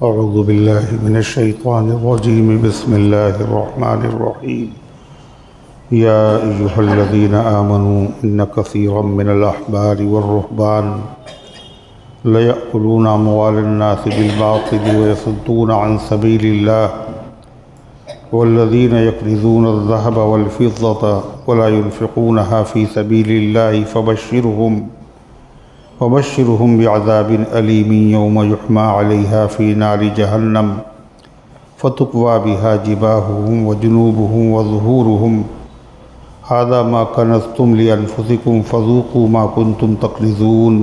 اعوذ باللہ من الشیطان الرجیم بسم اللہ الرحمن الرحیم یا ایہا الذین آمنوا ان کثیرا من الاحبار والرہبان لیأکلون اموال الناس بالباطل ویصدون عن سبیل اللہ والذین یکنزون الذهب والفضة ولا ينفقونها في سبیل اللہ فبشرهم بعذاب أليم يوم يحمى عليها في نار جهنم فتقوى بها جباههم وجنوبهم وظهورهم هذا ما كنزتم لأنفسكم فذوقوا ما كنتم تكنزون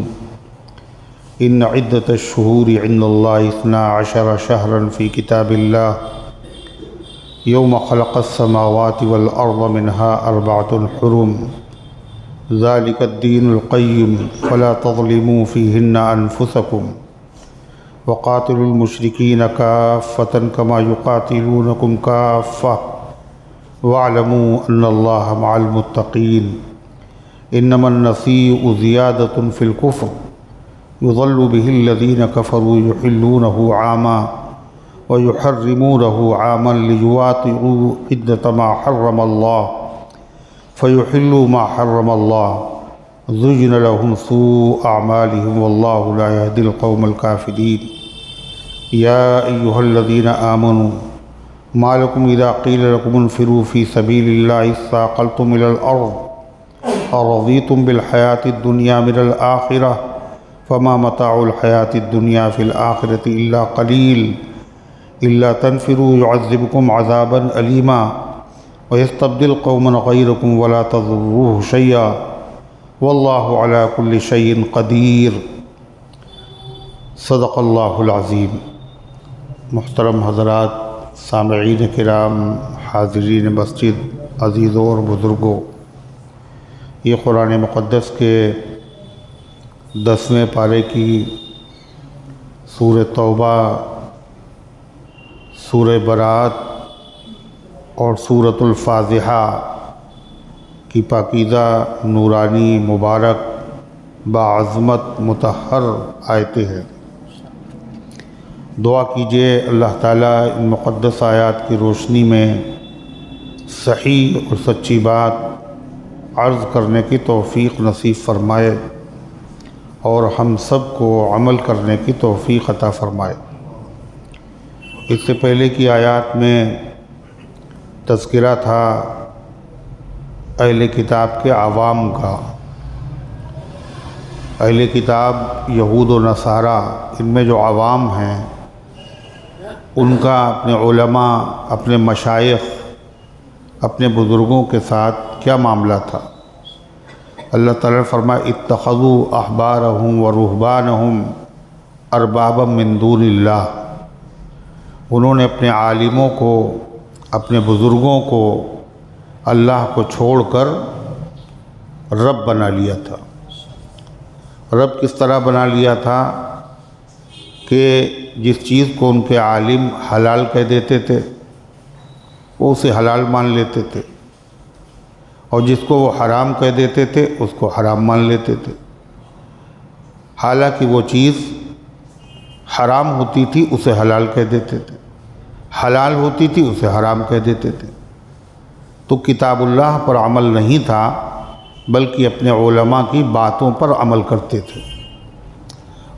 إن عدة الشهور عند الله 12 شهرا في كتاب الله يوم خلق السماوات والأرض منها 4 حرم ذلك الدين القيم فلا تظلموا فيهن أنفسكم وقاتلوا المشركين كافة كما يقاتلونكم كافة واعلموا أن الله مع المتقين إنما النسيء زيادة في الكفر يضل به الذين كفروا يحلونه عاما ويحرمونه عاما ليواطئوا عدة ما حرم الله فيحلوا ما حرم الله زجن لهم سوء أعمالهم والله لا يهدي القوم الكافرين يا أيها الذين آمنوا ما لكم إذا قيل لكم انفروا في سبيل الله اثاقلتم إلى الأرض أرضيتم بالحياة الدنيا من الآخرة فما متاع الحياة الدنيا في الآخرة إلا قليل إلا تنفروا يعذبكم عذابا أليما ويستبدل قوما غيركم ولا تضروه شيئا والله على كل شيء قدير صدق اللہ العظیم۔ محترم حضرات، سامعین کرام، حاضرین مسجد، عزیزوں اور بزرگوں، یہ قرآن مقدس کے 10ویں پارے کی سورہ توبہ، سورہ برات اور سورۃ الفاتحہ کی پاکیزہ، نورانی، مبارک، باعظمت، مطہر آیتیں ہیں۔ دعا کیجئے اللہ تعالیٰ ان مقدس آیات کی روشنی میں صحیح اور سچی بات عرض کرنے کی توفیق نصیب فرمائے اور ہم سب کو عمل کرنے کی توفیق عطا فرمائے۔ اس سے پہلے کی آیات میں تذکرہ تھا اہل کتاب کے عوام کا۔ اہل کتاب یہود و نصارہ، ان میں جو عوام ہیں ان کا اپنے علماء، اپنے مشائخ، اپنے بزرگوں کے ساتھ کیا معاملہ تھا۔ اللہ تعالیٰ نے فرمایا اتخذوا احبارهم ورهبانهم اربابا من دون اللہ، انہوں نے اپنے عالموں کو، اپنے بزرگوں کو اللہ کو چھوڑ کر رب بنا لیا تھا۔ رب کس طرح بنا لیا تھا کہ جس چیز کو ان کے عالم حلال کہہ دیتے تھے وہ اسے حلال مان لیتے تھے، اور جس کو وہ حرام کہہ دیتے تھے اس کو حرام مان لیتے تھے، حالانکہ وہ چیز حرام ہوتی تھی اسے حلال کہہ دیتے تھے، حلال ہوتی تھی اسے حرام کہہ دیتے تھے۔ تو کتاب اللہ پر عمل نہیں تھا بلکہ اپنے علماء کی باتوں پر عمل کرتے تھے،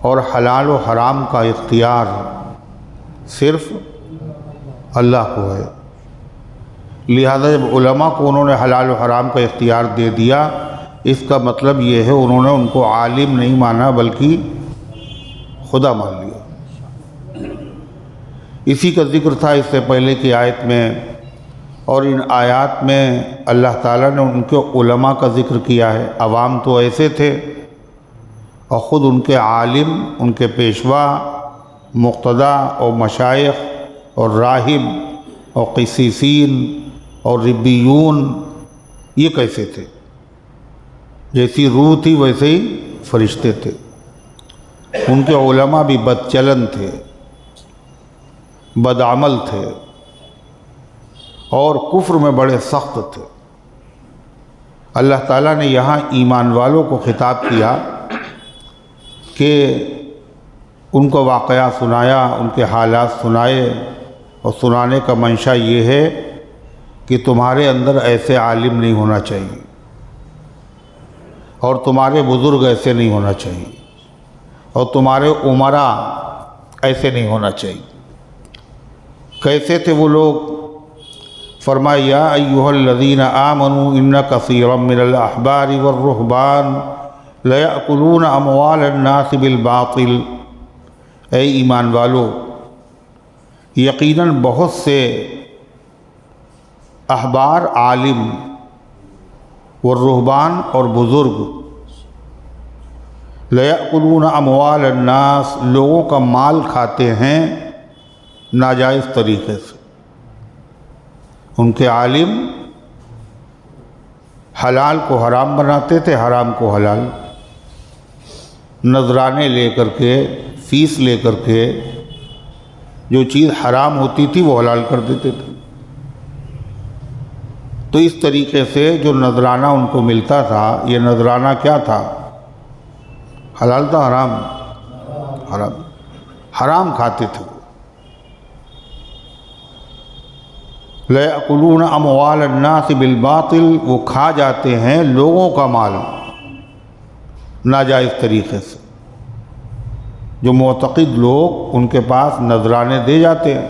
اور حلال و حرام کا اختیار صرف اللہ کو ہے۔ لہذا جب علماء کو انہوں نے حلال و حرام کا اختیار دے دیا، اس کا مطلب یہ ہے انہوں نے ان کو عالم نہیں مانا بلکہ خدا مان لیا۔ اسی کا ذکر تھا اس سے پہلے کی آیت میں، اور ان آیات میں اللہ تعالیٰ نے ان کے علماء کا ذکر کیا ہے۔ عوام تو ایسے تھے، اور خود ان کے عالم، ان کے پیشوا، مقتدی اور مشائخ اور راہب اور قسیسین اور ربیون، یہ کیسے تھے؟ جیسی روح تھی ویسے ہی فرشتے تھے۔ ان کے علماء بھی بد چلن تھے، بدعمل تھے، اور کفر میں بڑے سخت تھے۔ اللہ تعالیٰ نے یہاں ایمان والوں کو خطاب کیا کہ ان کو واقعہ سنایا، ان کے حالات سنائے، اور سنانے کا منشا یہ ہے کہ تمہارے اندر ایسے عالم نہیں ہونا چاہیے، اور تمہارے بزرگ ایسے نہیں ہونا چاہیے، اور تمہارے امراء ایسے نہیں ہونا چاہیے۔ کیسے تھے وہ لوگ؟ فرمایا یا ایھا الذین آمنوا ان کثیرا من الاحبار والرہبان لیأکلون اموال الناس بالباطل، اے ایمان والو، یقیناً بہت سے احبار، عالم، والرہبان اور بزرگ، لیأکلون اموال الناس، لوگوں کا مال کھاتے ہیں ناجائز طریقے سے۔ ان کے عالم حلال کو حرام بناتے تھے، حرام کو حلال، نذرانے لے کر کے، فیس لے کر کے جو چیز حرام ہوتی تھی وہ حلال کر دیتے تھے۔ تو اس طریقے سے جو نذرانہ ان کو ملتا تھا، یہ نذرانہ کیا تھا؟ حلال تھا حرام؟ حرام، حرام کھاتے تھے۔ لَيَأْكُلُونَ أَمْوَالَ النَّاسِ بِالْبَاطِلِ، وہ کھا جاتے ہیں لوگوں کا مال ناجائز طریقے سے۔ جو معتقد لوگ ان کے پاس نذرانے دے جاتے ہیں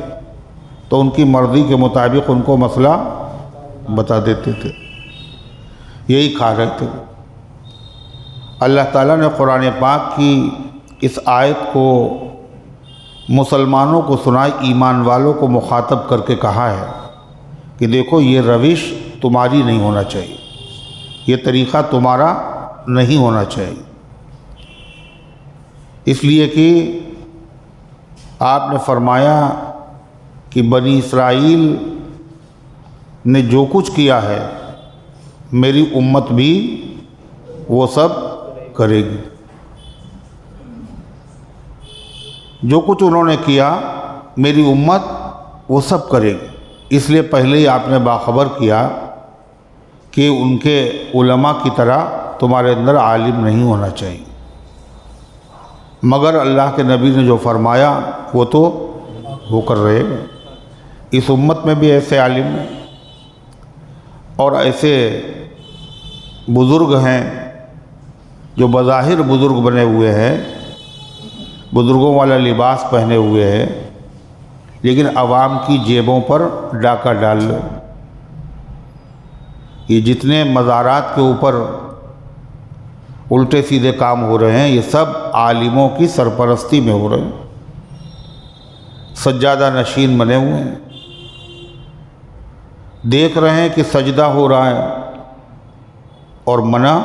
تو ان کی مرضی کے مطابق ان کو مسئلہ بتا دیتے تھے، یہی کھا رہے تھے۔ اللہ تعالیٰ نے قرآن پاک کی اس آیت کو مسلمانوں کو سنائی، ایمان والوں کو مخاطب کر کے کہا ہے کہ دیکھو یہ روش تمہاری نہیں ہونا چاہیے، یہ طریقہ تمہارا نہیں ہونا چاہیے، اس لیے کہ آپ نے فرمایا کہ بنی اسرائیل نے جو کچھ کیا ہے میری امت بھی وہ سب کرے گی۔ جو کچھ انہوں نے کیا میری امت وہ سب کرے گی۔ اس لیے پہلے ہی آپ نے باخبر کیا کہ ان کے علماء کی طرح تمہارے اندر عالم نہیں ہونا چاہیے، مگر اللہ کے نبی نے جو فرمایا وہ تو وہ کر رہے ہیں۔ اس امت میں بھی ایسے عالم ہیں اور ایسے بزرگ ہیں جو بظاہر بزرگ بنے ہوئے ہیں، بزرگوں والا لباس پہنے ہوئے ہیں، لیکن عوام کی جیبوں پر ڈاکہ ڈال لیں۔ یہ جتنے مزارات کے اوپر الٹے سیدھے کام ہو رہے ہیں یہ سب عالموں کی سرپرستی میں ہو رہے ہیں، سجادہ نشین بنے ہوئے ہیں، دیکھ رہے ہیں کہ سجدہ ہو رہا ہے اور منع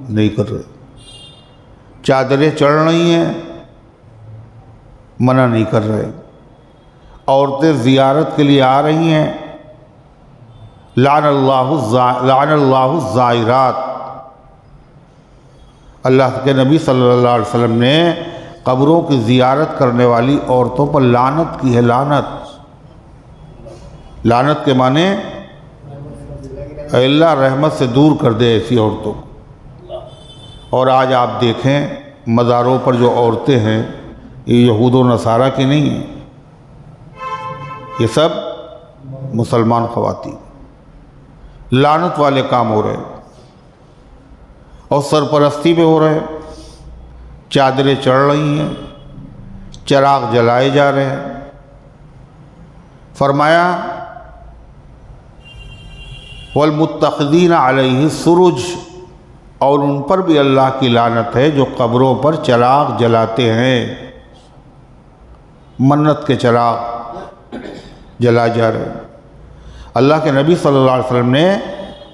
نہیں کر رہے، چادریں چڑھ رہی ہیں منع نہیں کر رہے، عورتیں زیارت کے لیے آ رہی ہیں، لعن اللہ الزائرات، اللہ کے نبی صلی اللہ علیہ وسلم نے قبروں کی زیارت کرنے والی عورتوں پر لعنت کی ہے۔ لعنت کے معنی اے اللہ رحمت سے دور کر دے ایسی عورتوں کو۔ اور آج آپ دیکھیں مزاروں پر جو عورتیں ہیں یہ یہود و نصارہ کی نہیں ہیں، یہ سب مسلمان خواتین، لعنت والے کام ہو رہے ہیں اور سرپرستی میں ہو رہے ہیں، چادریں چڑھ رہی ہیں، چراغ جلائے جا رہے ہیں۔ فرمایا والمتخذین علیہ السرج، اور ان پر بھی اللہ کی لعنت ہے جو قبروں پر چراغ جلاتے ہیں، منت کے چراغ جلائے جا رہے ہیں۔ اللہ کے نبی صلی اللہ علیہ وسلم نے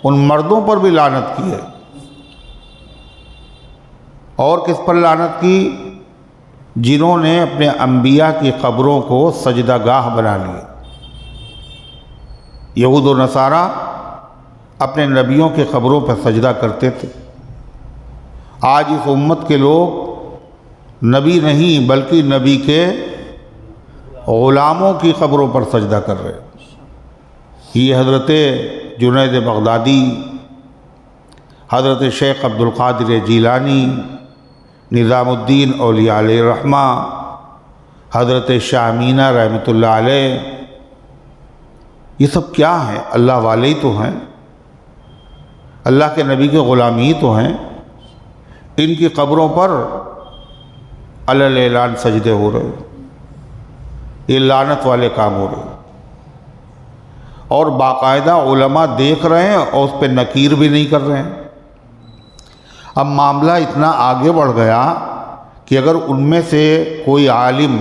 ان مردوں پر بھی لعنت کی ہے، اور کس پر لعنت کی؟ جنہوں نے اپنے انبیاء کی قبروں کو سجدہ گاہ بنا لیے۔ یہود و نصارہ اپنے نبیوں کی قبروں پر سجدہ کرتے تھے، آج اس امت کے لوگ نبی نہیں بلکہ نبی کے غلاموں کی قبروں پر سجدہ کر رہے ہیں۔ یہ حضرت جنید بغدادی، حضرت شیخ عبد القادر جیلانی، نظام الدین اولیاء علیہ الرحمہ، حضرت شاہ امینہ رحمۃ اللہ علیہ، یہ سب کیا ہیں؟ اللہ والے ہی تو ہیں، اللہ کے نبی کے غلام ہی تو ہیں۔ ان کی قبروں پر علی الاعلان سجدے ہو رہے، یہ لعنت والے کام ہو رہے، اور باقاعدہ علماء دیکھ رہے ہیں اور اس پہ نکیر بھی نہیں کر رہے ہیں۔ اب معاملہ اتنا آگے بڑھ گیا کہ اگر ان میں سے کوئی عالم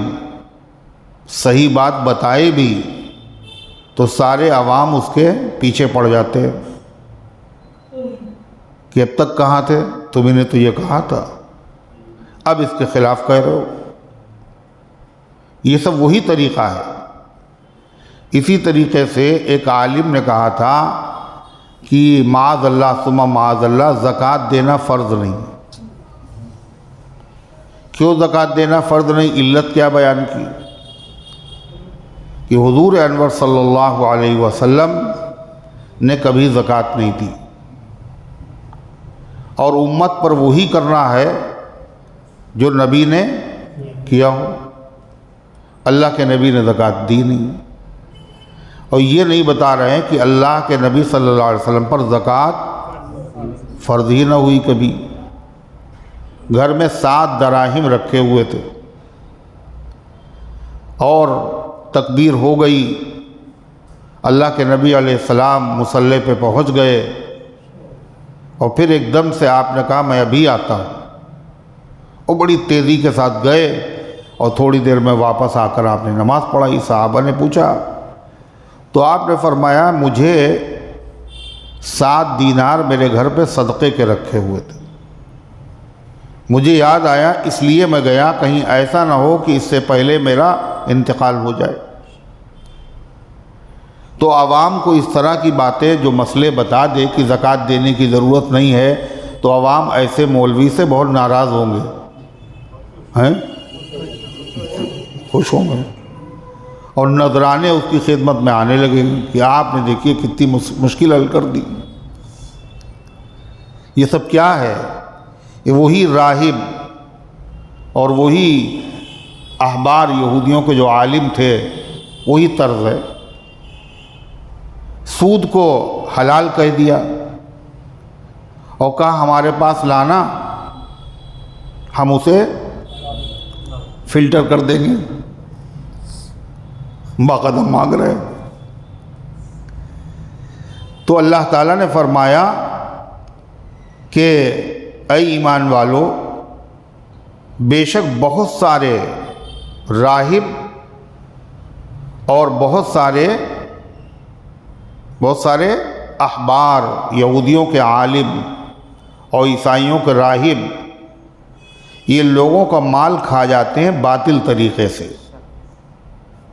صحیح بات بتائے بھی تو سارے عوام اس کے پیچھے پڑ جاتے ہیں کہ اب تک کہاں تھے، تمہیں نے تو یہ کہا تھا، اب اس کے خلاف کہہ رہے ہو۔ یہ سب وہی طریقہ ہے۔ اسی طریقے سے ایک عالم نے کہا تھا کہ معاذ اللہ ثم معاذ اللہ زکوٰۃ دینا فرض نہیں۔ کیوں زکوٰۃ دینا فرض نہیں؟ علت کیا بیان کی کہ حضور انور صلی اللہ علیہ وسلم نے کبھی زکوٰۃ نہیں دی، اور امت پر وہی کرنا ہے جو نبی نے کیا ہو۔ اللہ کے نبی نے زکوٰۃ دی نہیں، اور یہ نہیں بتا رہے ہیں کہ اللہ کے نبی صلی اللہ علیہ وسلم پر زکوٰۃ فرض ہی نہ ہوئی کبھی۔ گھر میں 7 دراہم رکھے ہوئے تھے، اور تکبیر ہو گئی، اللہ کے نبی علیہ السلام مصلی پہ پہنچ گئے، اور پھر ایک دم سے آپ نے کہا میں ابھی آتا ہوں، اور بڑی تیزی کے ساتھ گئے، اور تھوڑی دیر میں واپس آ کر آپ نے نماز پڑھائی۔ صحابہ نے پوچھا تو آپ نے فرمایا مجھے 7 دینار میرے گھر پہ صدقے کے رکھے ہوئے تھے، مجھے یاد آیا اس لیے میں گیا، کہیں ایسا نہ ہو کہ اس سے پہلے میرا انتقال ہو جائے۔ تو عوام کو اس طرح کی باتیں جو مسئلے بتا دے کہ زکوٰۃ دینے کی ضرورت نہیں ہے، تو عوام ایسے مولوی سے بہت ناراض ہوں گے، ہیں خوش ہوں گے، اور نذرانے اس کی خدمت میں آنے لگیں گے کہ آپ نے دیکھیے کتنی مشکل حل کر دی۔ یہ سب کیا ہے؟ یہ وہی راہب اور وہی احبار یہودیوں کے جو عالم تھے، وہی طرز ہے۔ سود کو حلال کہہ دیا اور کہا ہمارے پاس لانا، ہم اسے فلٹر کر دیں گے، باقاعدہ مانگ رہے۔ تو اللہ تعالیٰ نے فرمایا کہ اے ایمان والو، بے شک بہت سارے راہب اور بہت سارے احبار، یہودیوں کے عالم اور عیسائیوں کے راہب، یہ لوگوں کا مال کھا جاتے ہیں باطل طریقے سے،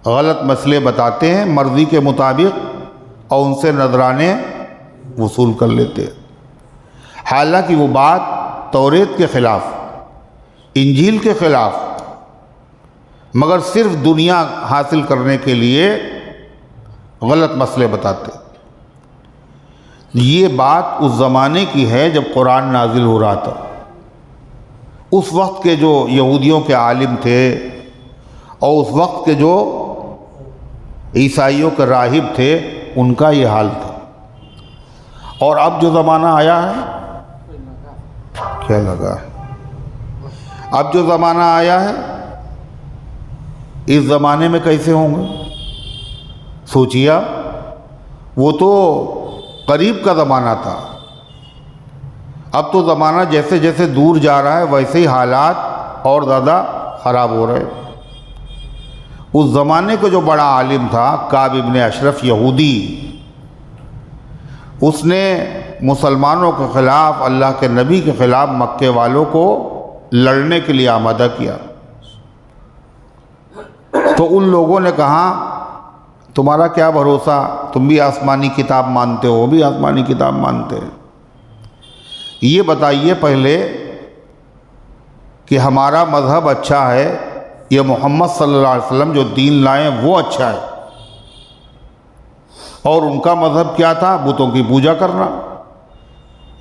غلط مسئلے بتاتے ہیں مرضی کے مطابق، اور ان سے نذرانے وصول کر لیتے ہیں۔ حالانکہ وہ بات توریت کے خلاف، انجیل کے خلاف، مگر صرف دنیا حاصل کرنے کے لیے غلط مسئلے بتاتے۔ یہ بات اس زمانے کی ہے جب قرآن نازل ہو رہا تھا۔ اس وقت کے جو یہودیوں کے عالم تھے اور اس وقت کے جو عیسائیوں کے راہب تھے، ان کا یہ حال تھا۔ اور اب جو زمانہ آیا ہے، کیا لگا ہے؟ اب جو زمانہ آیا ہے، اس زمانے میں کیسے ہوں گے؟ سوچیے، وہ تو قریب کا زمانہ تھا، اب تو زمانہ جیسے جیسے دور جا رہا ہے ویسے ہی حالات اور زیادہ خراب ہو رہے۔ اس زمانے کا جو بڑا عالم تھا کعب ابن اشرف یہودی، اس نے مسلمانوں کے خلاف، اللہ کے نبی کے خلاف مکے والوں کو لڑنے کے لیے آمادہ کیا۔ تو ان لوگوں نے کہا تمہارا کیا بھروسہ، تم بھی آسمانی کتاب مانتے ہو، وہ بھی آسمانی کتاب مانتے ہیں، یہ بتائیے پہلے کہ ہمارا مذہب اچھا ہے یا محمد صلی اللہ علیہ وسلم جو دین لائے وہ اچھا ہے؟ اور ان کا مذہب کیا تھا؟ بتوں کی پوجا کرنا،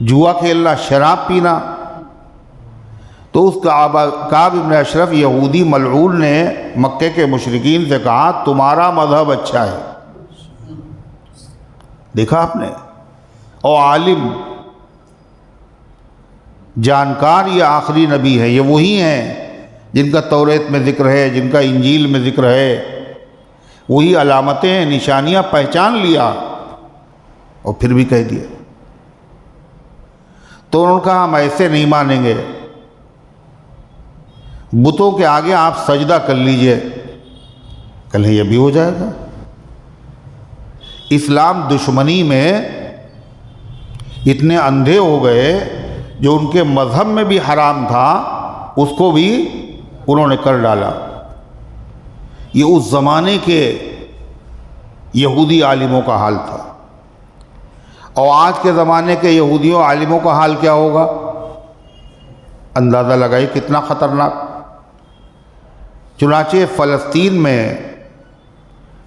جوا کھیلنا، شراب پینا۔ تو اس کعب بن اشرف یہودی ملعون نے مکے کے مشرکین سے کہا تمہارا مذہب اچھا ہے، دیکھا آپ نے، اور عالم جانکار یہ آخری نبی ہے، یہ وہی ہیں جن کا توریت میں ذکر ہے، جن کا انجیل میں ذکر ہے، وہی علامتیں نشانیاں پہچان لیا اور پھر بھی کہہ دیا۔ تو انہوں نے کہا ہم ایسے نہیں مانیں گے، بتوں کے آگے آپ سجدہ کر لیجئے، کہیں یہ بھی ہو جائے گا۔ اسلام دشمنی میں اتنے اندھے ہو گئے، جو ان کے مذہب میں بھی حرام تھا اس کو بھی انہوں نے کر ڈالا۔ یہ اس زمانے کے یہودی عالموں کا حال تھا، اور آج کے زمانے کے یہودیوں عالموں کا حال کیا ہوگا؟ اندازہ لگائیے کتنا خطرناک۔ چنانچہ فلسطین میں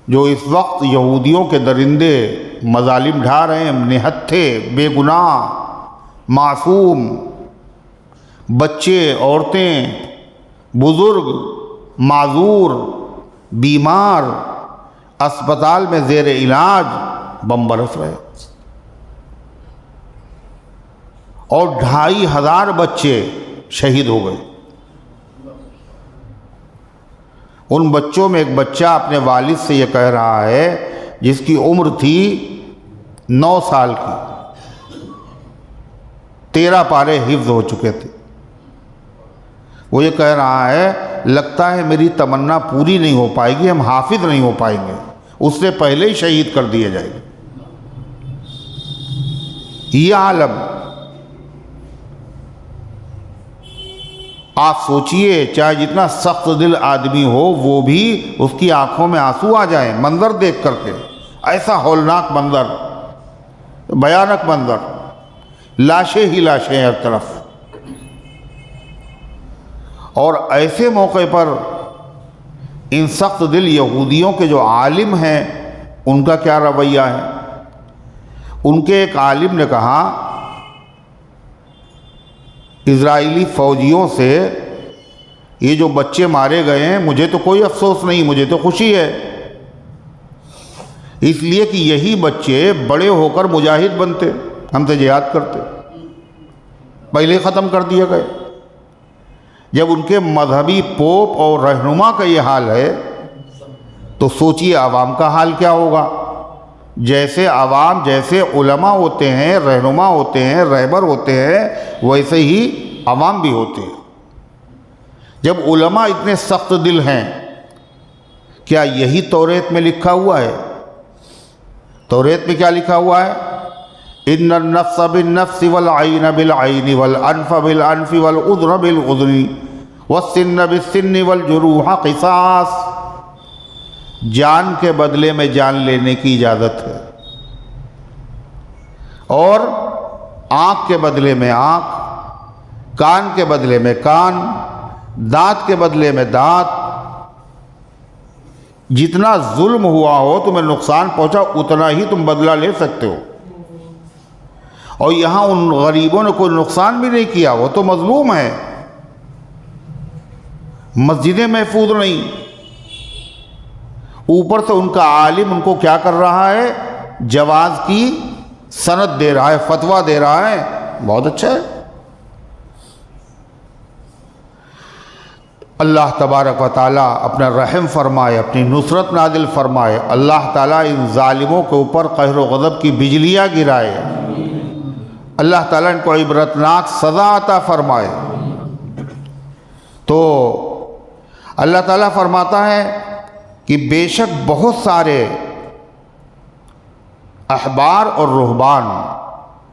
جو اس وقت یہودیوں کے درندے مظالم ڈھا رہے ہیں، نہتھے، بے گناہ، معصوم، بچے، عورتیں، بزرگ، معذور، بیمار، اسپتال میں زیر علاج، بم برس رہے، اور 2500 بچے شہید ہو گئے۔ ان بچوں میں ایک بچہ اپنے والد سے یہ کہہ رہا ہے جس کی عمر تھی 9 سال کی، 13 پارے حفظ ہو چکے تھے، وہ یہ کہہ رہا ہے لگتا ہے میری تمنا پوری نہیں ہو پائے گی، ہم حافظ نہیں ہو پائیں گے، اس سے پہلے ہی شہید کر دیے جائیں گے۔ یہ عالم آپ سوچئے، چاہے جتنا سخت دل آدمی ہو وہ بھی اس کی آنکھوں میں آنسو آ جائیں منظر دیکھ کر کے، ایسا ہولناک منظر، بھیانک منظر، لاشیں ہی لاشیں ہر طرف۔ اور ایسے موقع پر ان سخت دل یہودیوں کے جو عالم ہیں ان کا کیا رویہ ہے؟ ان کے ایک عالم نے کہا اسرائیلی فوجیوں سے یہ جو بچے مارے گئے ہیں مجھے تو کوئی افسوس نہیں، مجھے تو خوشی ہے، اس لیے کہ یہی بچے بڑے ہو کر مجاہد بنتے، ہم سے جہاد کرتے، پہلے ختم کر دیے گئے۔ جب ان کے مذہبی پوپ اور رہنما کا یہ حال ہے تو سوچئے عوام کا حال کیا ہوگا؟ جیسے عوام، جیسے علماء ہوتے ہیں، رہنما ہوتے ہیں، رہبر ہوتے ہیں، ویسے ہی عوام بھی ہوتے ہیں۔ جب علماء اتنے سخت دل ہیں، کیا یہی توریت میں لکھا ہوا ہے؟ توریت میں کیا لکھا ہوا ہے؟ ان النفس بالنفس والعین بالعین والانف بالانف والاذن بالاذن والسن بالسن والجروح قصاص، جان کے بدلے میں جان لینے کی اجازت ہے، اور آنکھ کے بدلے میں آنکھ، کان کے بدلے میں کان، دانت کے بدلے میں دانت، جتنا ظلم ہوا ہو، تمہیں نقصان پہنچا، اتنا ہی تم بدلہ لے سکتے ہو۔ اور یہاں ان غریبوں نے کوئی نقصان بھی نہیں کیا، وہ تو مظلوم ہے، مسجدیں محفوظ نہیں، اوپر سے ان کا عالم ان کو کیا کر رہا ہے؟ جواز کی سند دے رہا ہے، فتویٰ دے رہا ہے، بہت اچھا ہے۔ اللہ تبارک و تعالیٰ اپنا رحم فرمائے، اپنی نصرت نازل فرمائے، اللہ تعالیٰ ان ظالموں کے اوپر قہر و غضب کی بجلیاں گرائے، اللہ تعالیٰ ان کو عبرتناک سزا عطا فرمائے۔ تو اللہ تعالیٰ فرماتا ہے کہ بے شک بہت سارے احبار اور رہبان،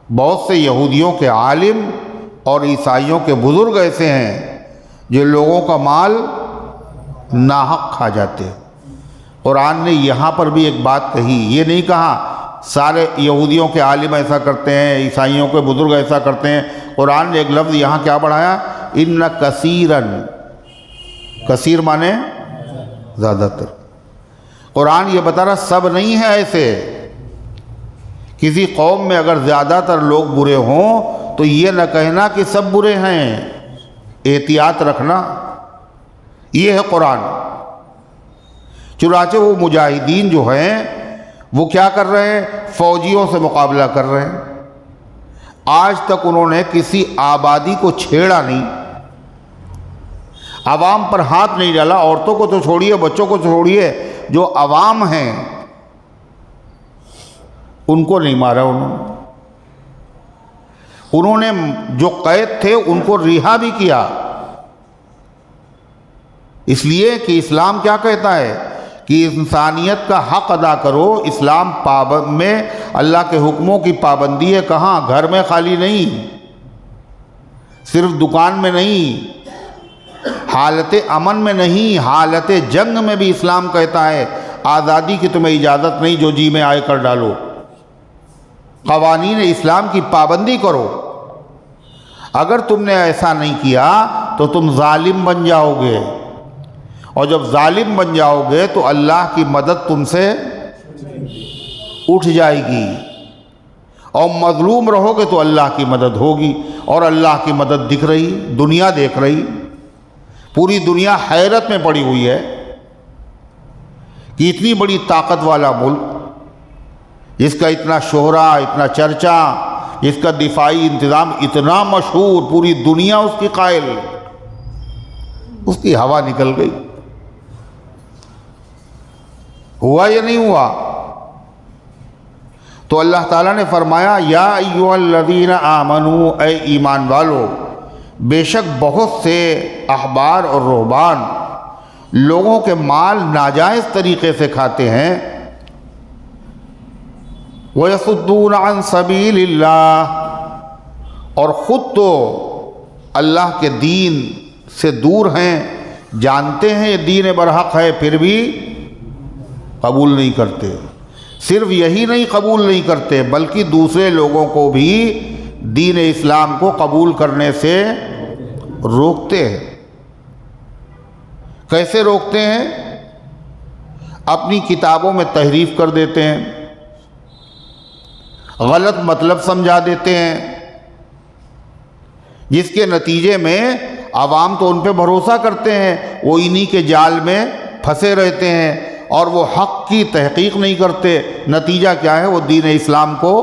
بہت سے یہودیوں کے عالم اور عیسائیوں کے بزرگ ایسے ہیں جو لوگوں کا مال ناحق کھا جاتے ہیں۔ قرآن نے یہاں پر بھی ایک بات کہی، یہ نہیں کہا سارے یہودیوں کے عالم ایسا کرتے ہیں، عیسائیوں کے بزرگ ایسا کرتے ہیں، قرآن نے ایک لفظ یہاں کیا بڑھایا؟ ان کثیرن، کثیر مانے زیادہ تر۔ قرآن یہ بتا رہا سب نہیں ہے ایسے، کسی قوم میں اگر زیادہ تر لوگ برے ہوں تو یہ نہ کہنا کہ سب برے ہیں، احتیاط رکھنا، یہ ہے قرآن۔ چنانچہ وہ مجاہدین جو ہیں وہ کیا کر رہے ہیں؟ فوجیوں سے مقابلہ کر رہے ہیں۔ آج تک انہوں نے کسی آبادی کو چھیڑا نہیں، عوام پر ہاتھ نہیں ڈالا، عورتوں کو تو چھوڑیے، بچوں کو چھوڑیے، جو عوام ہیں ان کو نہیں مارا انہوں نے جو قید تھے ان کو رہا بھی کیا، اس لیے کہ اسلام کیا کہتا ہے کہ انسانیت کا حق ادا کرو۔ اسلام میں اللہ کے حکموں کی پابندی ہے، کہاں؟ گھر میں خالی نہیں، صرف دکان میں نہیں، حالت امن میں نہیں، حالت جنگ میں بھی اسلام کہتا ہے آزادی کی تمہیں اجازت نہیں، جو جی میں آئے کر ڈالو۔ قوانین اسلام کی پابندی کرو۔ اگر تم نے ایسا نہیں کیا تو تم ظالم بن جاؤ گے، اور جب ظالم بن جاؤ گے تو اللہ کی مدد تم سے اٹھ جائے گی، اور مظلوم رہو گے تو اللہ کی مدد ہوگی، اور اللہ کی مدد دکھ رہی، دنیا دیکھ رہی، پوری دنیا حیرت میں پڑی ہوئی ہے کہ اتنی بڑی طاقت والا ملک، جس کا اتنا شہرہ، اتنا چرچا، جس کا دفاعی انتظام اتنا مشہور، پوری دنیا اس کی قائل، اس کی ہوا نکل گئی۔ ہوا یا نہیں ہوا؟ تو اللہ تعالیٰ نے فرمایا یا ایھا الذین آمنو، اے ایمان والو، بے شک بہت سے احبار اور رہبان لوگوں کے مال ناجائز طریقے سے کھاتے ہیں، وَيَصُدُّونَ عَن سَبِيلِ اللَّهِ، اور خود تو اللہ کے دین سے دور ہیں، جانتے ہیں یہ دین برحق ہے، پھر بھی قبول نہیں کرتے۔ صرف یہی نہیں قبول نہیں کرتے، بلکہ دوسرے لوگوں کو بھی دین اسلام کو قبول کرنے سے روکتے ہیں۔ کیسے روکتے ہیں؟ اپنی کتابوں میں تحریف کر دیتے ہیں، غلط مطلب سمجھا دیتے ہیں، جس کے نتیجے میں عوام تو ان پہ بھروسہ کرتے ہیں، وہ انہی کے جال میں پھنسے رہتے ہیں، اور وہ حق کی تحقیق نہیں کرتے۔ نتیجہ کیا ہے؟ وہ دین اسلام کو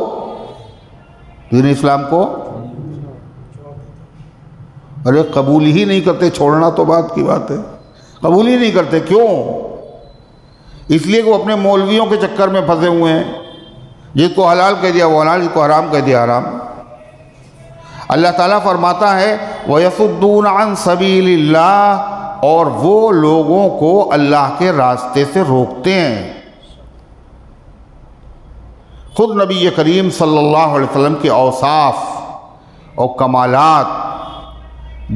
ارے قبول ہی نہیں کرتے، چھوڑنا تو بات کی بات ہے، قبول ہی نہیں کرتے۔ کیوں؟ اس لیے کہ وہ اپنے مولویوں کے چکر میں پھنسے ہوئے ہیں، جس کو حلال کہہ دیا وہ حلال، جس کو حرام کہہ دیا حرام۔ اللہ تعالیٰ فرماتا ہے وَيَصُدُّونَ عَن سَبِيلِ اللَّهِ، اور وہ لوگوں کو اللہ کے راستے سے روکتے ہیں۔ خود نبی کریم صلی اللہ علیہ وسلم کے اوصاف اور کمالات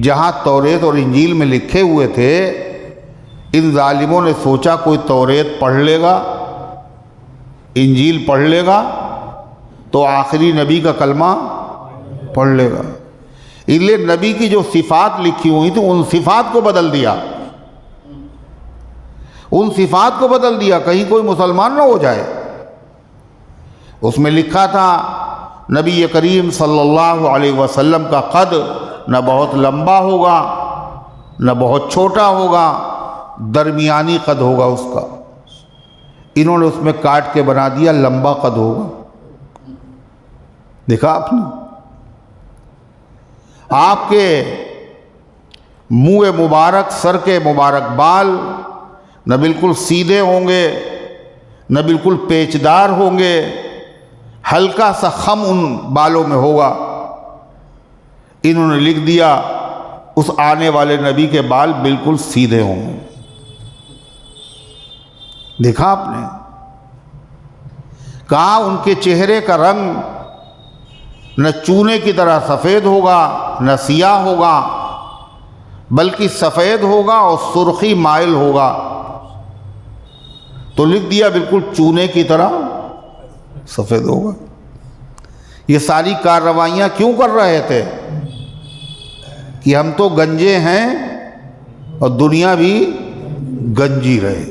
جہاں توریت اور انجیل میں لکھے ہوئے تھے، ان ظالموں نے سوچا کوئی توریت پڑھ لے گا، انجیل پڑھ لے گا تو آخری نبی کا کلمہ پڑھ لے گا، اس لیے نبی کی جو صفات لکھی ہوئی تھی ان صفات کو بدل دیا، کہیں کوئی مسلمان نہ ہو جائے۔ اس میں لکھا تھا نبی کریم صلی اللہ علیہ وسلم کا قد نہ بہت لمبا ہوگا نہ بہت چھوٹا ہوگا، درمیانی قد ہوگا اس کا۔ انہوں نے اس میں کاٹ کے بنا دیا لمبا قد ہوگا۔ دیکھا آپ نے؟ آپ کے منہ مبارک، سر کے مبارک بال نہ بالکل سیدھے ہوں گے نہ بالکل پیچدار ہوں گے، ہلکا سا خم ان بالوں میں ہوگا۔ انہوں نے لکھ دیا اس آنے والے نبی کے بال بالکل سیدھے ہوں گے۔ دیکھا آپ نے؟ کہا ان کے چہرے کا رنگ نہ چونے کی طرح سفید ہوگا نہ سیاہ ہوگا، بلکہ سفید ہوگا اور سرخی مائل ہوگا۔ تو لکھ دیا بالکل چونے کی طرح سفید ہوگا۔ یہ ساری کارروائیاں کیوں کر رہے تھے؟ کہ ہم تو گنجے ہیں اور دنیا بھی گنجی رہے،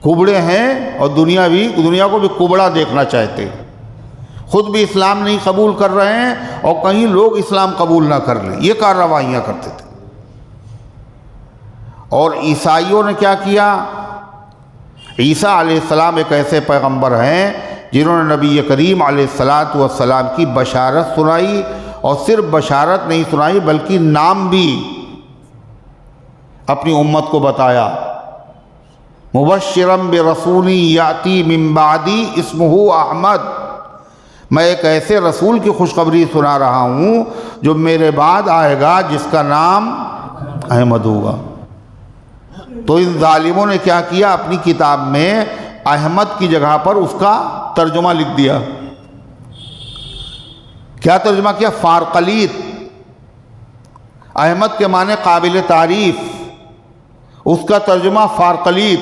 کبڑے ہیں اور دنیا کو بھی کبڑا دیکھنا چاہتے۔ خود بھی اسلام نہیں قبول کر رہے ہیں اور کہیں لوگ اسلام قبول نہ کر لیں، یہ کارروائیاں کرتے تھے۔ اور عیسائیوں نے کیا کیا؟ عیسیٰ علیہ السلام ایک ایسے پیغمبر ہیں جنہوں نے نبی کریم علیہ السلام کی بشارت سنائی، اور صرف بشارت نہیں سنائی بلکہ نام بھی اپنی امت کو بتایا، مبشرا برسول یاتی من بعدی اسمہ احمد، میں ایک ایسے رسول کی خوشخبری سنا رہا ہوں جو میرے بعد آئے گا جس کا نام احمد ہوگا۔ تو ان ظالموں نے کیا کیا؟ اپنی کتاب میں احمد کی جگہ پر اس کا ترجمہ لکھ دیا۔ کیا ترجمہ کیا؟ فارقلیط۔ احمد کے معنی قابل تعریف، اس کا ترجمہ فارقلیط۔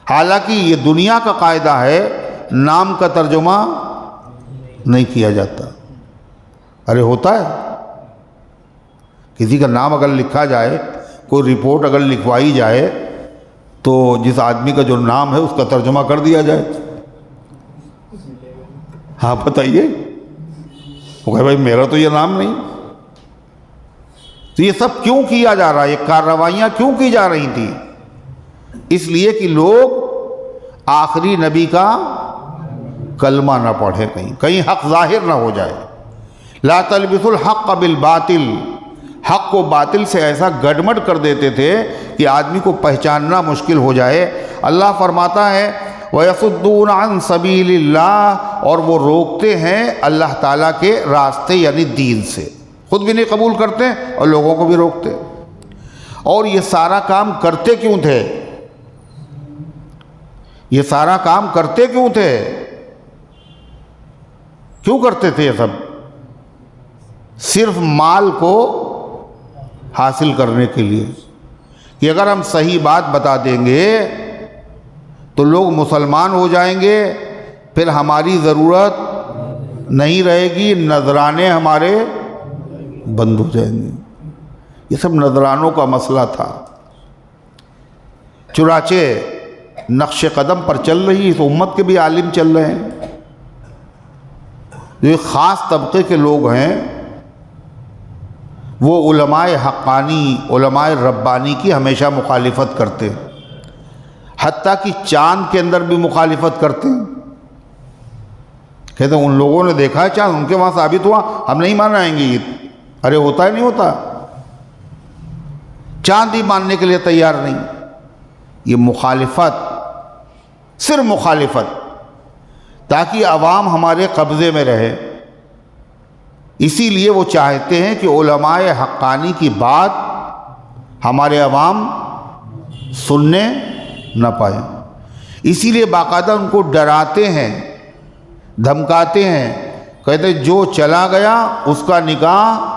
حالانکہ یہ دنیا کا قاعدہ ہے، نام کا ترجمہ نہیں کیا جاتا۔ ارے ہوتا ہے، کسی کا نام اگر لکھا جائے، کوئی رپورٹ اگر لکھوائی جائے تو جس آدمی کا جو نام ہے اس کا ترجمہ کر دیا جائے۔ ہاں بتائیے، وہ کہے بھائی میرا تو یہ نام نہیں۔ تو یہ سب کیوں کیا جا رہا ہے؟ یہ کارروائیاں کیوں کی جا رہی تھیں؟ اس لیے کہ لوگ آخری نبی کا کلمہ نہ پڑھے، کہیں حق ظاہر نہ ہو جائے۔ لا تلبسوا الحق بالباطل، حق کو باطل سے ایسا گڈمڈ کر دیتے تھے کہ آدمی کو پہچاننا مشکل ہو جائے۔ اللہ فرماتا ہے وَيَصُدُّونَ عَن سَبِيلِ اللَّهِ، اور وہ روکتے ہیں اللہ تعالیٰ کے راستے یعنی دین سے، خود بھی نہیں قبول کرتے اور لوگوں کو بھی روکتے۔ اور یہ سارا کام کرتے کیوں تھے؟ یہ سارا کام کرتے کیوں تھے؟ کیوں کرتے تھے یہ سب؟ صرف مال کو حاصل کرنے کے لیے، کہ اگر ہم صحیح بات بتا دیں گے تو لوگ مسلمان ہو جائیں گے، پھر ہماری ضرورت نہیں رہے گی، نذرانے ہمارے بند ہو جائیں گے۔ یہ سب نذرانوں کا مسئلہ تھا۔ چنانچہ نقش قدم پر چل رہی اس امت کے بھی عالم چل رہے ہیں، جو ایک خاص طبقے کے لوگ ہیں، وہ علماء حقانی، علماء ربانی کی ہمیشہ مخالفت کرتے ہیں، حتیٰ کہ چاند کے اندر بھی مخالفت کرتے ہیں۔ کہتے ہیں ان لوگوں نے دیکھا ہے چاند، ان کے وہاں ثابت ہوا، ہم نہیں مانائیں گے یہ۔ ارے ہوتا ہے نہیں ہوتا؟ چاند ہی ماننے کے لیے تیار نہیں۔ یہ مخالفت، صرف مخالفت، تاکہ عوام ہمارے قبضے میں رہے۔ اسی لیے وہ چاہتے ہیں کہ علماء حقانی کی بات ہمارے عوام سننے نہ پائیں، اسی لیے باقاعدہ ان کو ڈراتے ہیں، دھمکاتے ہیں، کہتے ہیں جو چلا گیا اس کا نکاح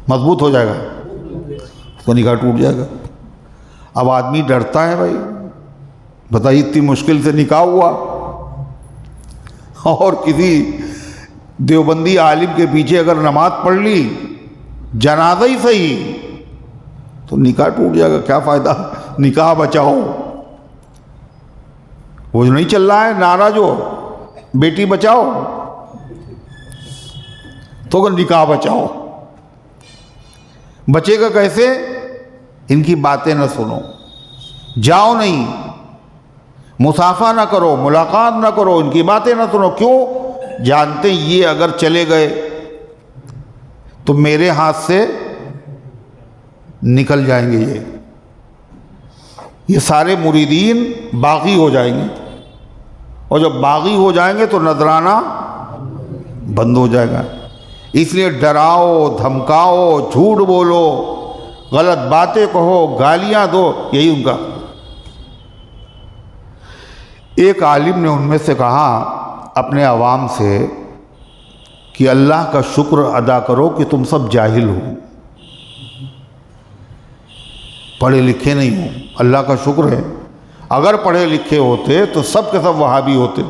مضبوط ہو جائے گا، اس کا نکاح ٹوٹ جائے گا۔ اب آدمی ڈرتا ہے، بھائی بتائیے اتنی مشکل سے نکاح ہوا، اور کسی دیوبندی عالم کے پیچھے اگر نماز پڑھ لی، جنازہ ہی صحیح، تو نکاح ٹوٹ جائے گا، کیا فائدہ؟ نکاح بچاؤ، وہ جو نہیں چل رہا ہے نعرہ جو بیٹی بچاؤ، تو اگر نکاح بچاؤ، بچے گا کیسے؟ ان کی باتیں نہ سنو، جاؤ نہیں، مسافہ نہ کرو، ملاقات نہ کرو، ان کی باتیں نہ سنو۔ کیوں؟ جانتے یہ اگر چلے گئے تو میرے ہاتھ سے نکل جائیں گے، یہ سارے مریدین باغی ہو جائیں گے، اور جب باغی ہو جائیں گے تو نذرانہ بند ہو جائے گا۔ اس لیے ڈراؤ، دھمکاؤ، جھوٹ بولو، غلط باتیں کہو، گالیاں دو، یہی ان کا۔ ایک عالم نے ان میں سے کہا اپنے عوام سے کہ اللہ کا شکر ادا کرو کہ تم سب جاہل ہو، پڑھے لکھے نہیں ہو، اللہ کا شکر ہے۔ اگر پڑھے لکھے ہوتے تو سب کے سب وہابی ہوتے۔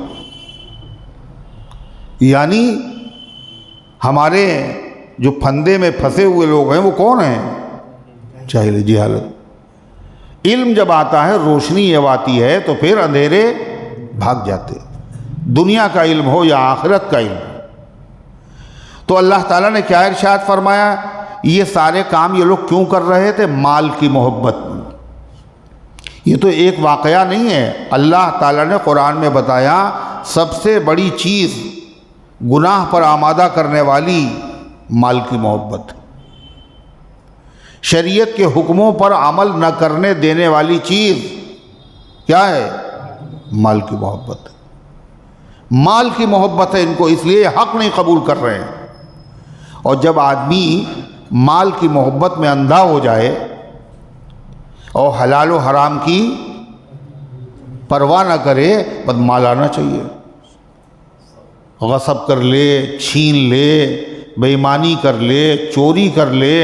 یعنی ہمارے جو پھندے میں پھنسے ہوئے لوگ ہیں وہ کون ہیں؟ جاہل، جہالت۔ علم جب آتا ہے، روشنی جب آتی ہے تو پھر اندھیرے بھاگ جاتے۔ دنیا کا علم ہو یا آخرت کا علم. تو اللہ تعالیٰ نے کیا ارشاد فرمایا؟ یہ سارے کام یہ لوگ کیوں کر رہے تھے؟ مال کی محبت میں. یہ تو ایک واقعہ نہیں ہے، اللہ تعالیٰ نے قرآن میں بتایا سب سے بڑی چیز گناہ پر آمادہ کرنے والی مال کی محبت. شریعت کے حکموں پر عمل نہ کرنے دینے والی چیز کیا ہے؟ مال کی محبت. مال کی محبت ہے ان کو، اس لیے حق نہیں قبول کر رہے ہیں. اور جب آدمی مال کی محبت میں اندھا ہو جائے اور حلال و حرام کی پرواہ نہ کرے، بس مال آنا چاہیے. غصب کر لے، چھین لے، بے ایمانی کر لے، چوری کر لے،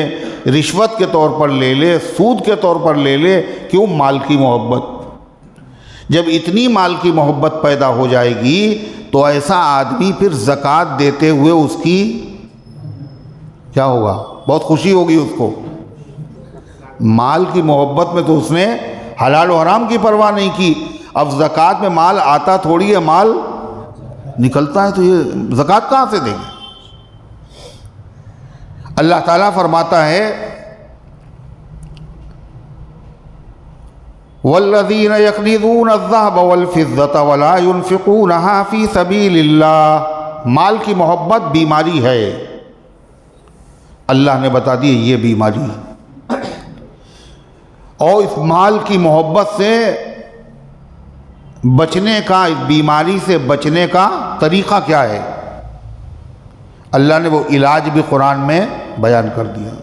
رشوت کے طور پر لے لے، سود کے طور پر لے لے. کیوں؟ مال کی محبت. جب اتنی مال کی محبت پیدا ہو جائے گی تو ایسا آدمی پھر زکوٰۃ دیتے ہوئے اس کی کیا ہوگا؟ بہت خوشی ہوگی اس کو. مال کی محبت میں تو اس نے حلال و حرام کی پرواہ نہیں کی. اب زکوٰۃ میں مال آتا تھوڑی ہے، مال نکلتا ہے، تو یہ زکوٰۃ کہاں سے دیں گے؟ اللہ تعالیٰ فرماتا ہے وَالَّذِينَ يَكْنِزُونَ الذَّهَبَ وَالْفِضَّةَ وَلَا يُنْفِقُونَهَا فِي سَبِيلِ اللَّهِ. مال کی محبت بیماری ہے. اللہ نے بتا دی یہ بیماری. اور اس مال کی محبت سے بچنے کا، اس بیماری سے بچنے کا طریقہ کیا ہے؟ اللہ نے وہ علاج بھی قرآن میں بیان کر دیا.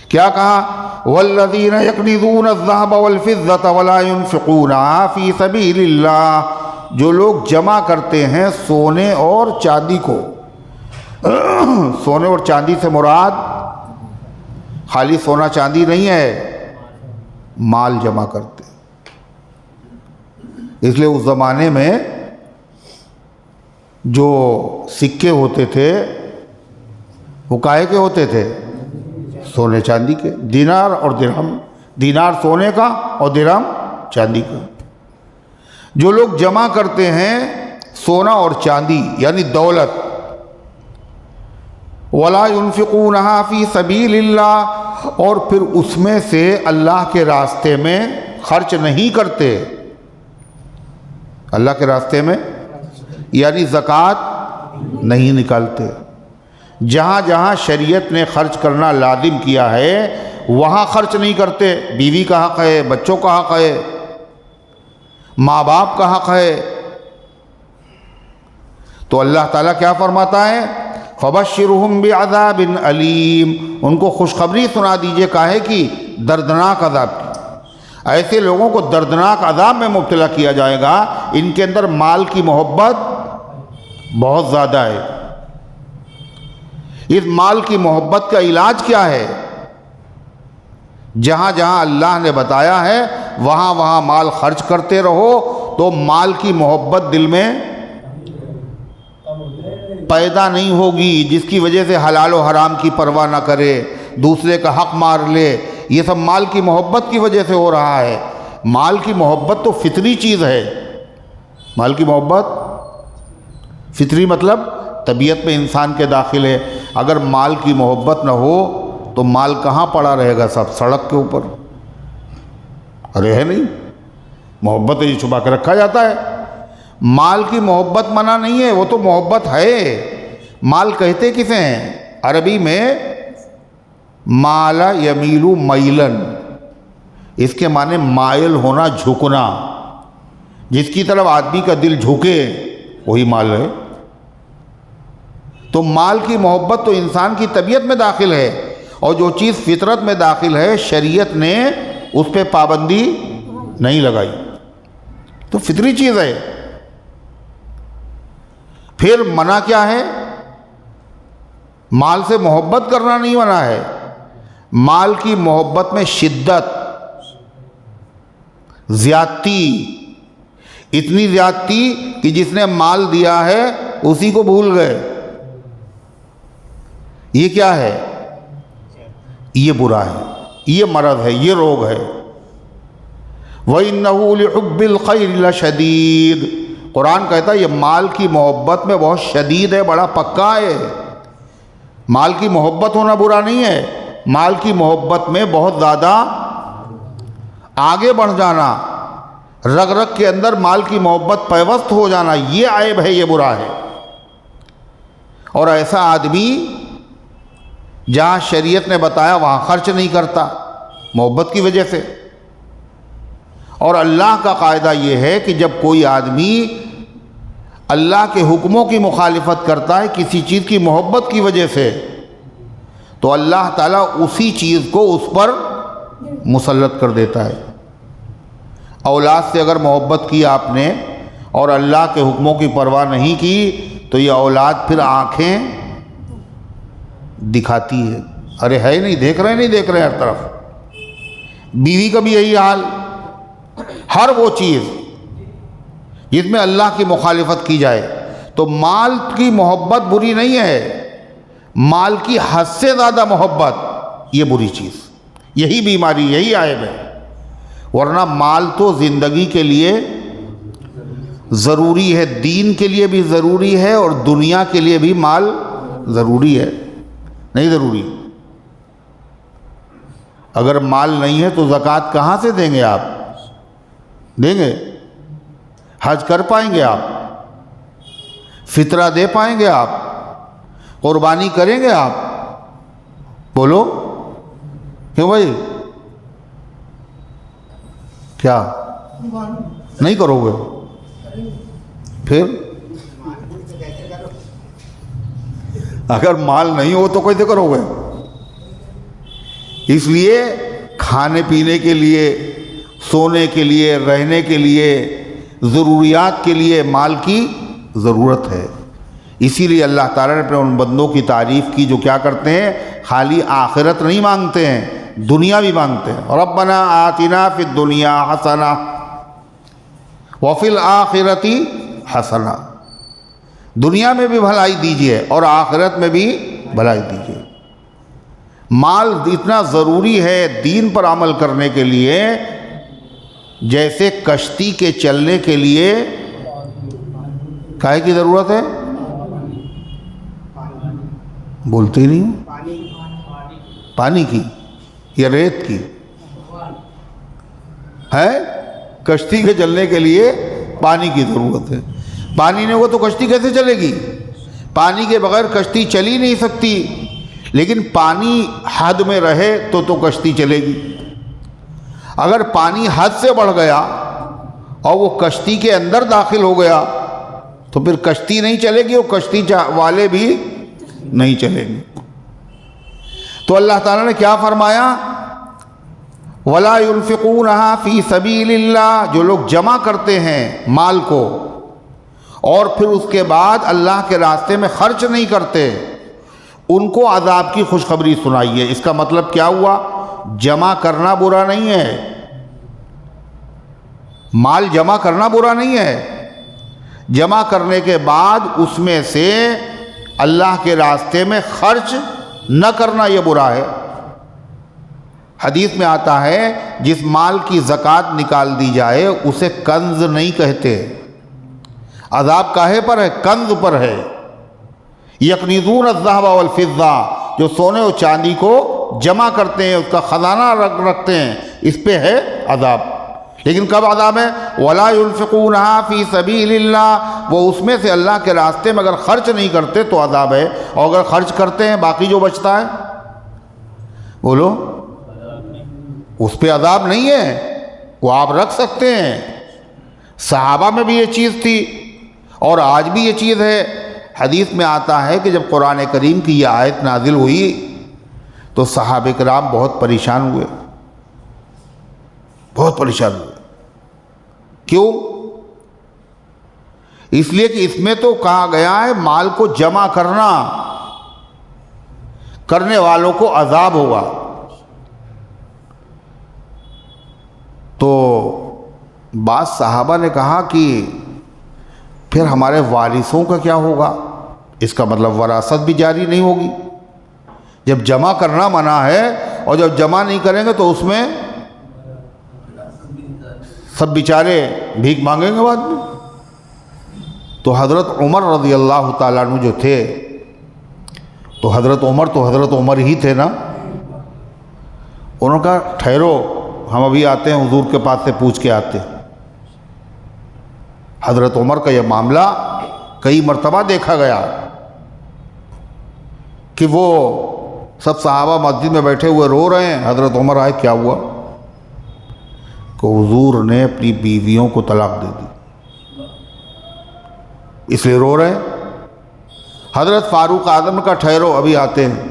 کیا کہا؟ وَالَّذِينَ يَكْنِزُونَ الذَّهَبَ وَالْفِضَّةَ وَلَا يُنْفِقُونَهَا فِي سَبِيلِ اللَّهِ. جو لوگ جمع کرتے ہیں سونے اور چاندی کو. سونے اور چاندی سے مراد خالی سونا چاندی نہیں ہے، مال جمع کرتے. اس لیے اس زمانے میں جو سکے ہوتے تھے وہ کائے کے ہوتے تھے؟ سونے چاندی کے. دینار اور درہم، دینار سونے کا اور درہم چاندی کا. جو لوگ جمع کرتے ہیں سونا اور چاندی یعنی دولت، وَلَا يُنْفِقُونَهَا فِي سَبِيلِ اللَّهِ، اور پھر اس میں سے اللہ کے راستے میں خرچ نہیں کرتے. اللہ کے راستے میں یعنی زکوٰۃ نہیں نکالتے. جہاں جہاں شریعت نے خرچ کرنا لازم کیا ہے وہاں خرچ نہیں کرتے. بیوی کا حق ہے، بچوں کا حق ہے، ماں باپ کا حق ہے. تو اللہ تعالیٰ کیا فرماتا ہے؟ فَبَشِّرْهُمْ بِعَذَابٍ أَلِيمٍ. ان کو خوشخبری سنا دیجئے کاہے کی؟ دردناک عذاب کی. ایسے لوگوں کو دردناک عذاب میں مبتلا کیا جائے گا. ان کے اندر مال کی محبت بہت زیادہ ہے. اس مال کی محبت کا علاج کیا ہے؟ جہاں جہاں اللہ نے بتایا ہے وہاں وہاں مال خرچ کرتے رہو تو مال کی محبت دل میں پیدا نہیں ہوگی، جس کی وجہ سے حلال و حرام کی پرواہ نہ کرے، دوسرے کا حق مار لے. یہ سب مال کی محبت کی وجہ سے ہو رہا ہے. مال کی محبت تو فطری چیز ہے. مال کی محبت فطری مطلب طبیعت میں انسان کے داخل ہے. اگر مال کی محبت نہ ہو تو مال کہاں پڑا رہے گا؟ سب سڑک کے اوپر. ارے ہے نہیں، محبت یہ چھپا کے رکھا جاتا ہے. مال کی محبت منع نہیں ہے، وہ تو محبت ہے. مال کہتے کسے ہیں؟ عربی میں مالا یمیلو میلن، اس کے معنی مائل ہونا، جھکنا. جس کی طرف آدمی کا دل جھکے وہی مال ہے. تو مال کی محبت تو انسان کی طبیعت میں داخل ہے، اور جو چیز فطرت میں داخل ہے شریعت نے اس پہ پابندی نہیں لگائی، تو فطری چیز ہے. پھر منع کیا ہے؟ مال سے محبت کرنا نہیں منع ہے. مال کی محبت میں شدت، زیادتی، اتنی زیادتی کہ جس نے مال دیا ہے اسی کو بھول گئے. یہ کیا ہے؟ یہ برا ہے، یہ مرض ہے، یہ روگ ہے. وَإِنَّهُ لِحُبِّ الْخَيْرِ لَشَدِيدٌ. قرآن کہتا ہے یہ مال کی محبت میں بہت شدید ہے، بڑا پکا ہے۔ مال کی محبت ہونا برا نہیں ہے، مال کی محبت میں بہت زیادہ آگے بڑھ جانا، رگ رگ کے اندر مال کی محبت پیوست ہو جانا، یہ عیب ہے، یہ برا ہے۔ اور ایسا آدمی جہاں شریعت نے بتایا وہاں خرچ نہیں کرتا محبت کی وجہ سے۔ اور اللہ کا قاعدہ یہ ہے کہ جب کوئی آدمی اللہ کے حکموں کی مخالفت کرتا ہے کسی چیز کی محبت کی وجہ سے، تو اللہ تعالیٰ اسی چیز کو اس پر مسلط کر دیتا ہے۔ اولاد سے اگر محبت کی آپ نے اور اللہ کے حکموں کی پرواہ نہیں کی تو یہ اولاد پھر آنکھیں دکھاتی ہے، ارے ہے نہیں، دیکھ رہے ہر طرف۔ بیوی کا بھی یہی حال، ہر وہ چیز جس میں اللہ کی مخالفت کی جائے۔ تو مال کی محبت بری نہیں ہے، مال کی حد سے زیادہ محبت یہ بری چیز، یہی بیماری، یہی عیب ہے۔ ورنہ مال تو زندگی کے لیے ضروری ہے، دین کے لیے بھی ضروری ہے اور دنیا کے لیے بھی مال ضروری ہے، نہیں ضروری؟ اگر مال نہیں ہے تو زکوٰۃ کہاں سے دیں گے آپ؟ دیں گے؟ حج کر پائیں گے آپ؟ فطرہ دے پائیں گے آپ؟ قربانی کریں گے آپ؟ بولو کیوں بھائی؟ کیا نہیں کرو گے؟ پھر اگر مال نہیں ہو تو کیسے کرو گے؟ اس لیے کھانے پینے کے لیے، سونے کے لیے، رہنے کے لیے، ضروریات کے لیے مال کی ضرورت ہے۔ اسی لیے اللہ تعالیٰ نے اپنے ان بندوں کی تعریف کی جو کیا کرتے ہیں، خالی آخرت نہیں مانگتے ہیں، دنیا بھی مانگتے ہیں۔ ربنا آتنا فی الدنیا حسنہ وفی الآخرۃ حسنہ، دنیا میں بھی بھلائی دیجیے اور آخرت میں بھی بھلائی دیجیے۔ مال اتنا ضروری ہے دین پر عمل کرنے کے لیے، جیسے کشتی کے چلنے کے لیے کائے کی ضرورت ہے؟ بولتے ہی نہیں، پانی کی یا ریت کی ہے؟ کشتی کے چلنے کے لیے پانی کی ضرورت ہے۔ پانی نہیں ہوگا تو کشتی کیسے چلے گی؟ پانی کے بغیر کشتی چل ہی نہیں سکتی، لیکن پانی حد میں رہے تو کشتی چلے گی۔ اگر پانی حد سے بڑھ گیا اور وہ کشتی کے اندر داخل ہو گیا تو پھر کشتی نہیں چلے گی اور کشتی والے بھی نہیں چلیں گے۔ تو اللہ تعالیٰ نے کیا فرمایا؟ وَلَا يُنْفِقُونَهَا فِي سَبِيلِ اللَّهِ، جو لوگ جمع کرتے ہیں مال کو اور پھر اس کے بعد اللہ کے راستے میں خرچ نہیں کرتے، ان کو عذاب کی خوشخبری سنائیے۔ اس کا مطلب کیا ہوا؟ جمع کرنا برا نہیں ہے، مال جمع کرنا برا نہیں ہے، جمع کرنے کے بعد اس میں سے اللہ کے راستے میں خرچ نہ کرنا یہ برا ہے۔ حدیث میں آتا ہے جس مال کی زکوٰۃ نکال دی جائے اسے کنز نہیں کہتے۔ عذاب کاہے پر ہے؟ کنز پر ہے۔ یکنزون الذہب والفضہ، جو سونے اور چاندی کو جمع کرتے ہیں، اس کا خزانہ رکھتے ہیں، اس پہ ہے عذاب۔ لیکن کب عذاب ہے؟ وَلَا يُنْفِقُونَهَا فِي سَبِيلِ اللَّهِ، وہ اس میں سے اللہ کے راستے میں اگر خرچ نہیں کرتے تو عذاب ہے، اور اگر خرچ کرتے ہیں باقی جو بچتا ہے، بولو، اس پہ عذاب نہیں ہے، وہ آپ رکھ سکتے ہیں۔ صحابہ میں بھی یہ چیز تھی اور آج بھی یہ چیز ہے۔ حدیث میں آتا ہے کہ جب قرآن کریم کی یہ آیت نازل ہوئی تو صحابہ کرام بہت پریشان ہوئے، بہت پریشان ہوئے۔ کیوں؟ اس لیے کہ اس میں تو کہا گیا ہے مال کو جمع کرنے والوں کو عذاب ہوگا۔ تو بعض صحابہ نے کہا کہ پھر ہمارے وارثوں کا کیا ہوگا؟ اس کا مطلب وراثت بھی جاری نہیں ہوگی۔ جب جمع کرنا منع ہے اور جب جمع نہیں کریں گے تو اس میں سب بیچارے بھیک مانگیں گے بعد میں۔ تو حضرت عمر رضی اللہ تعالیٰ عنہ جو تھے، تو حضرت عمر ہی تھے نا، انہوں نے کہا ٹھہرو، ہم ابھی آتے ہیں، حضور کے پاس سے پوچھ کے آتے ہیں۔ حضرت عمر کا یہ معاملہ کئی مرتبہ دیکھا گیا کہ وہ سب صحابہ مسجد میں بیٹھے ہوئے رو رہے ہیں، حضرت عمر آئے، کیا ہوا؟ کہ حضور نے اپنی بیویوں کو طلاق دے دی، اس لیے رو رہے ہیں۔ حضرت فاروق اعظم کا ٹھہرو، ابھی آتے ہیں،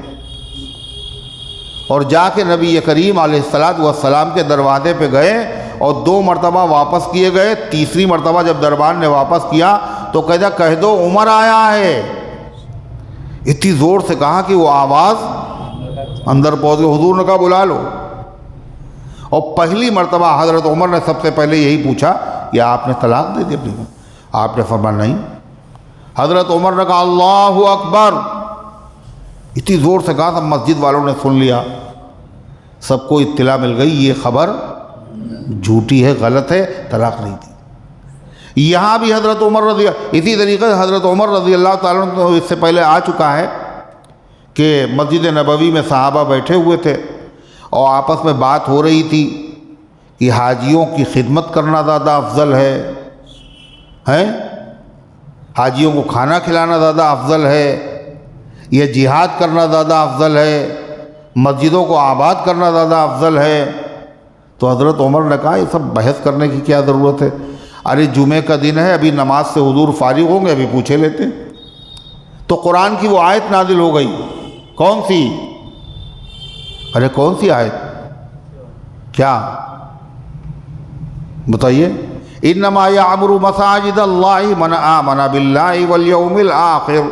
اور جا کے نبی کریم علیہ السلام کے دروازے پہ گئے اور 2 مرتبہ واپس کیے گئے۔ تیسری مرتبہ جب دربار نے واپس کیا تو کہہ دو عمر آیا ہے، اتنی زور سے کہا کہ وہ آواز اندر پہنچ گئی۔ حضور نے کہا بلا لو، اور پہلی مرتبہ حضرت عمر نے سب سے پہلے یہی پوچھا، یا آپ نے طلاق دے دی اپنی کو؟ آپ نے فرمایا نہیں۔ حضرت عمر نے کہا اللہ اکبر، اتنی زور سے کہا، سب مسجد والوں نے سن لیا، سب کو اطلاع مل گئی یہ خبر جھوٹی ہے، غلط ہے، طلاق نہیں دی۔ یہاں بھی حضرت عمر اسی طریقے سے حضرت عمر رضی اللہ تعالیٰ عنہ اس سے پہلے آ چکا ہے کہ مسجد نبوی میں صحابہ بیٹھے ہوئے تھے اور آپس میں بات ہو رہی تھی کہ حاجیوں کی خدمت کرنا زیادہ افضل ہے، حاجیوں کو کھانا کھلانا زیادہ افضل ہے، یہ جہاد کرنا زیادہ افضل ہے، مسجدوں کو آباد کرنا زیادہ افضل ہے۔ تو حضرت عمر نے کہا یہ سب بحث کرنے کی کیا ضرورت ہے؟ ارے جمعے کا دن ہے، ابھی نماز سے حضور فارغ ہوں گے، ابھی پوچھے لیتے۔ تو قرآن کی وہ آیت نازل ہو گئی، کون سی؟ ارے کون سی آیت؟ کیا بتائیے؟ انما یعمر مساجد اللہ من آمن باللہ والیوم الآخر،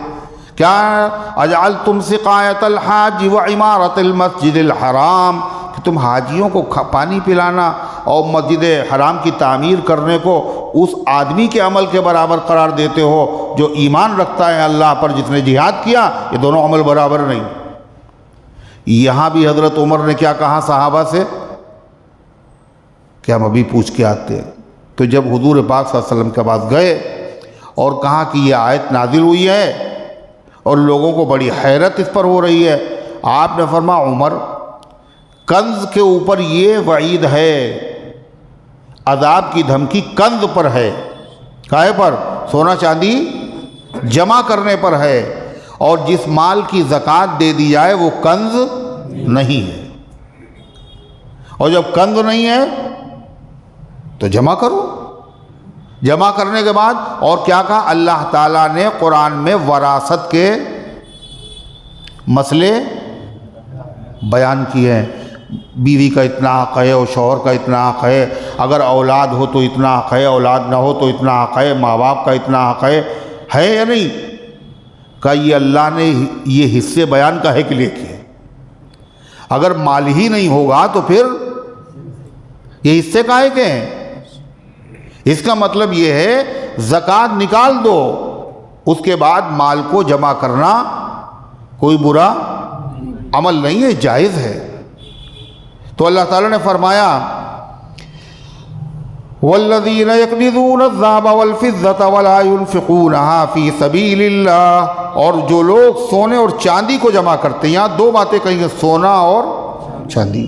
کیا اجعلتم سقایۃ الحاج وعمارۃ المسجد الحرام، کہ تم حاجیوں کو پانی پلانا اور مسجد حرام کی تعمیر کرنے کو اس آدمی کے عمل کے برابر قرار دیتے ہو جو ایمان رکھتا ہے اللہ پر، جس نے جہاد کیا؟ یہ دونوں عمل برابر نہیں۔ یہاں بھی حضرت عمر نے کیا کہا صحابہ سے کہ ہم ابھی پوچھ کے آتے ہیں۔ تو جب حضور پاک صلی اللہ علیہ وسلم کے پاس گئے اور کہا کہ یہ آیت نازل ہوئی ہے اور لوگوں کو بڑی حیرت اس پر ہو رہی ہے، آپ نے فرمایا عمر، کنز کے اوپر یہ وعید ہے، عذاب کی دھمکی کنز پر ہے، کائے پر؟ سونا چاندی جمع کرنے پر ہے، اور جس مال کی زکوٰۃ دے دی جائے وہ کنز نہیں ہے، اور جب کنز نہیں ہے تو جمع کرو۔ جمع کرنے کے بعد اور کیا کہا؟ اللہ تعالیٰ نے قرآن میں وراثت کے مسئلے بیان کیے ہیں، بیوی کا اتنا حق ہے اور شوہر کا اتنا حق ہے، اگر اولاد ہو تو اتنا حق ہے، اولاد نہ ہو تو اتنا حق ہے، ماں باپ کا اتنا حق ہے یا نہیں؟ کہ یہ اللہ نے یہ حصے بیان کا ہے کہ لے کیے، اگر مال ہی نہیں ہوگا تو پھر یہ حصے کاہے کے ہیں؟ اس کا مطلب یہ ہے زکوٰۃ نکال دو، اس کے بعد مال کو جمع کرنا کوئی برا عمل نہیں ہے، جائز ہے۔ تو اللہ تعالیٰ نے فرمایا والذین یکنزون الذهب والفضة ولا ينفقونها فی سبیل اللہ، اور جو لوگ سونے اور چاندی کو جمع کرتے ہیں، یہاں 2 باتیں کہیں گے، سونا اور چاندی،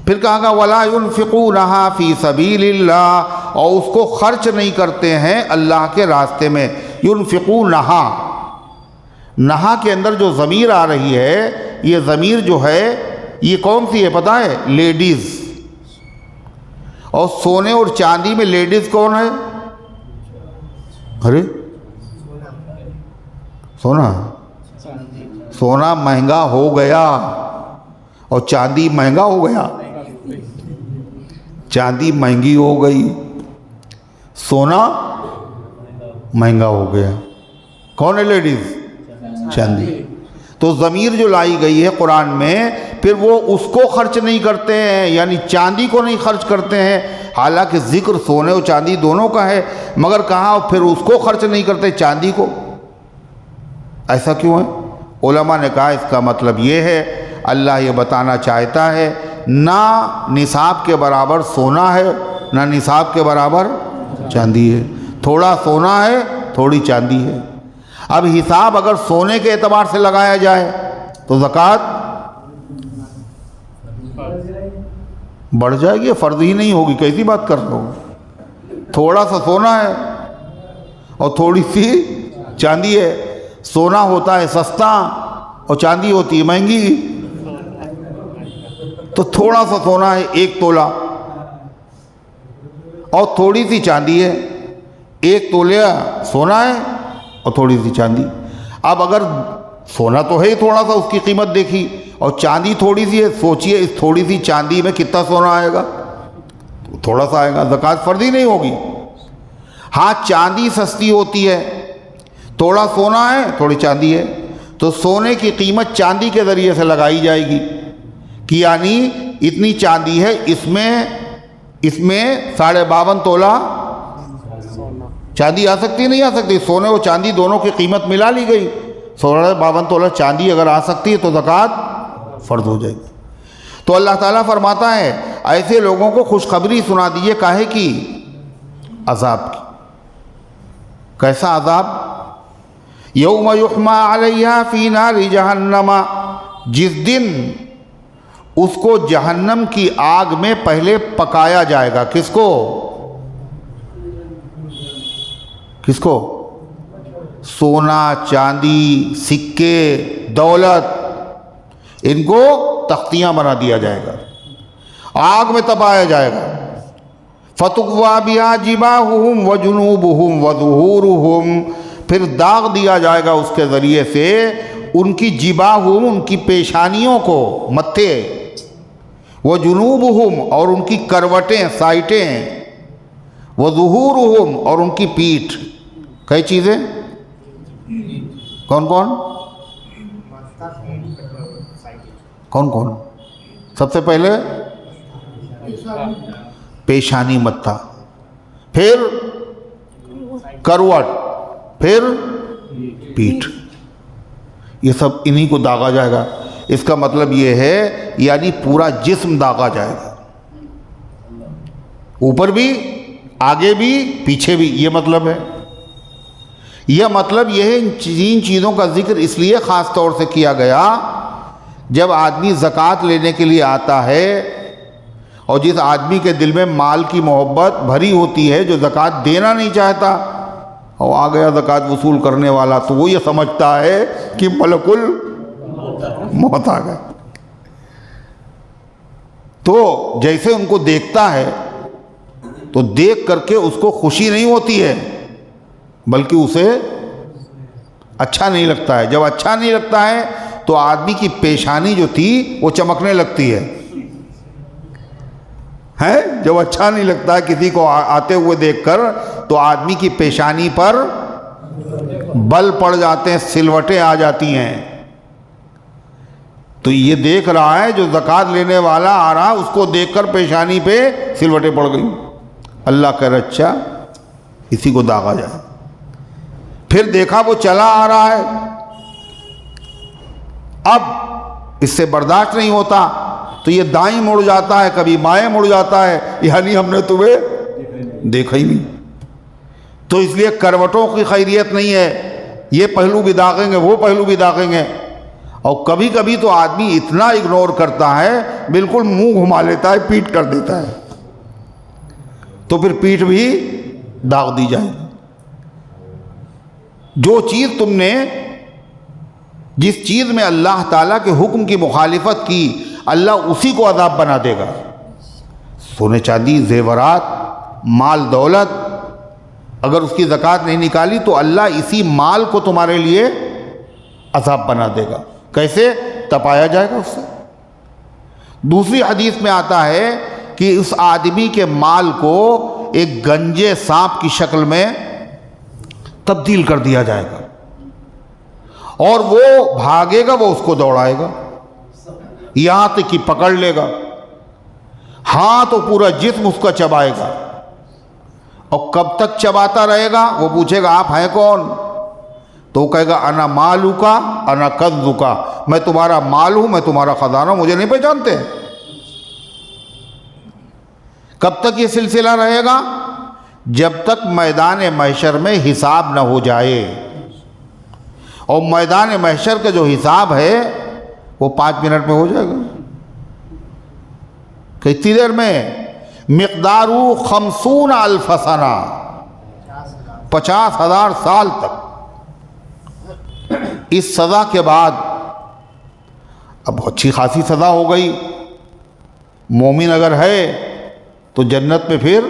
پھر کہا گا ولا ينفقونها فی سبیل اللہ، اور اس کو خرچ نہیں کرتے ہیں اللہ کے راستے میں۔ ينفقونها، نہا کے اندر جو ضمیر آ رہی ہے، یہ ضمیر جو ہے یہ کون سی ہے پتہ ہے؟ لیڈیز۔ اور سونے اور چاندی میں لیڈیز کون ہے؟ ارے سونا مہنگا ہو گیا اور چاندی مہنگا ہو گیا، چاندی مہنگی ہو گئی، سونا مہنگا ہو گیا۔ کون ہے لیڈیز؟ چاندی۔ تو ضمیر جو لائی گئی ہے قرآن میں، پھر وہ اس کو خرچ نہیں کرتے ہیں، یعنی چاندی کو نہیں خرچ کرتے ہیں، حالانکہ ذکر سونے اور چاندی دونوں کا ہے، مگر کہا پھر اس کو خرچ نہیں کرتے، چاندی کو۔ ایسا کیوں ہے؟ علماء نے کہا اس کا مطلب یہ ہے، اللہ یہ بتانا چاہتا ہے نہ نصاب کے برابر سونا ہے، نہ نصاب کے برابر چاندی ہے۔ تھوڑا سونا ہے تھوڑی چاندی ہے۔ اب حساب اگر سونے کے اعتبار سے لگایا جائے تو زکوٰۃ بڑھ جائے گی، فرض ہی نہیں ہوگی۔ کیسی بات کر رہے ہو؟ تھوڑا سا سونا ہے اور تھوڑی سی چاندی ہے۔ سونا ہوتا ہے سستا اور چاندی ہوتی ہے مہنگی، تو تھوڑا سا سونا ہے 1 تولہ اور تھوڑی سی چاندی ہے، 1 تولہ سونا ہے اور تھوڑی سی چاندی۔ اب اگر سونا تو ہے ہی تھوڑا سا، اس کی قیمت دیکھی، اور چاندی تھوڑی سی ہے، سوچئے اس تھوڑی سی چاندی میں کتنا سونا آئے گا؟ تھوڑا سا آئے گا، زکوٰۃ فرض ہی نہیں ہوگی۔ ہاں چاندی سستی ہوتی ہے، تھوڑا سونا ہے تھوڑی چاندی ہے، تو سونے کی قیمت چاندی کے ذریعے سے لگائی جائے گی کہ یعنی اتنی چاندی ہے، اس میں 52.5 تولہ چاندی آ سکتی نہیں آ سکتی؟ سونے و چاندی دونوں کی قیمت ملا لی گئی، 52 تولہ چاندی اگر آ سکتی ہے تو زکوٰۃ فرض ہو جائے گی۔ تو اللہ تعالیٰ فرماتا ہے ایسے لوگوں کو خوشخبری سنا دیجیے، کاہے کی؟ عذاب کی۔ کیسا عذاب؟ یوم یحمى علیہا فی نار جہنم، جس دن اس کو جہنم کی آگ میں پہلے پکایا جائے گا۔ کس کو؟ کس کو؟ سونا، چاندی، سکے، دولت، ان کو تختیاں بنا دیا جائے گا، آگ میں تپایا جائے گا۔ فَتُقْوَى بِهَا جِبَاهُهُمْ وَجُنُوبُهُمْ وَظُهُورُهُمْ، پھر داغ دیا جائے گا اس کے ذریعے سے ان کی جِبَاهُمْ، ان کی پیشانیوں کو، متھے، وَجُنُوبُهُمْ، اور ان کی کروٹیں، سائٹیں، وَظُهُورُهُمْ، اور ان کی پیٹھ۔ کئی چیزیں؟ کون کون؟ کون کون؟ سب سے پہلے پیشانی، متھا، پھر کروٹ، پھر پیٹھ، یہ سب انہی کو داغا جائے گا۔ اس کا مطلب یہ ہے یعنی پورا جسم داغا جائے گا، اوپر بھی، آگے بھی، پیچھے بھی، یہ مطلب ہے۔ یہ مطلب یہ ہے، ان چیزوں کا ذکر اس لیے خاص طور سے کیا گیا جب آدمی زکوٰۃ لینے کے لیے آتا ہے اور جس آدمی کے دل میں مال کی محبت بھری ہوتی ہے، جو زکوٰۃ دینا نہیں چاہتا، اور آ گیا زکوٰۃ وصول کرنے والا، تو وہ یہ سمجھتا ہے کہ ملک الموت آ گیا۔ تو جیسے ان کو دیکھتا ہے تو دیکھ کر کے اس کو خوشی نہیں ہوتی ہے، بلکہ اسے اچھا نہیں لگتا ہے۔ جب اچھا نہیں لگتا ہے تو آدمی کی پیشانی جو تھی وہ چمکنے لگتی ہے۔ جب اچھا نہیں لگتا ہے کسی کو آتے ہوئے دیکھ کر تو آدمی کی پیشانی پر بل پڑ جاتے ہیں، سلوٹیں آ جاتی ہیں۔ تو یہ دیکھ رہا ہے جو زکوٰۃ لینے والا آ رہا، اس کو دیکھ کر پیشانی پہ سلوٹیں پڑ گئی۔ اللہ کا اچھا اسی کو داغا جائے۔ پھر دیکھا وہ چلا آ رہا ہے، اب اس سے برداشت نہیں ہوتا تو یہ دائیں مڑ جاتا ہے، کبھی بائیں مڑ جاتا ہے، یعنی ہم نے تمہیں دیکھا ہی نہیں۔ تو اس لیے کروٹوں کی خیریت نہیں ہے، یہ پہلو بھی داغیں گے، وہ پہلو بھی داغیں گے۔ اور کبھی کبھی تو آدمی اتنا اگنور کرتا ہے، بالکل منہ گھما لیتا ہے، پیٹ کر دیتا ہے، تو پھر پیٹھ بھی داغ دی جائے گی۔ جو چیز تم نے، جس چیز میں اللہ تعالیٰ کے حکم کی مخالفت کی، اللہ اسی کو عذاب بنا دے گا۔ سونے چاندی، زیورات، مال دولت، اگر اس کی زکوٰۃ نہیں نکالی تو اللہ اسی مال کو تمہارے لیے عذاب بنا دے گا۔ کیسے؟ تپایا جائے گا اس سے۔ دوسری حدیث میں آتا ہے کہ اس آدمی کے مال کو ایک گنجے سانپ کی شکل میں تبدیل کر دیا جائے گا، اور وہ بھاگے گا، وہ اس کو دوڑائے گا، یہاں تک کہ پکڑ لے گا، ہاں تو پورا جسم اس کا چبائے گا۔ اور کب تک چباتا رہے گا؟ وہ پوچھے گا آپ ہیں کون؟ تو وہ کہے گا انا مالوکا انا کنزوکا، میں تمہارا مال ہوں، میں تمہارا خزانہ ہوں، مجھے نہیں پہچانتے؟ کب تک یہ سلسلہ رہے گا؟ جب تک میدان محشر میں حساب نہ ہو جائے. اور میدان محشر کا جو حساب ہے وہ 5 منٹ میں ہو جائے گا. کتنی دیر میں؟ مقدار 50,000 سنہ، 50,000 سال تک. اس سزا کے بعد اب اچھی خاصی سزا ہو گئی. مومن اگر ہے تو جنت میں پھر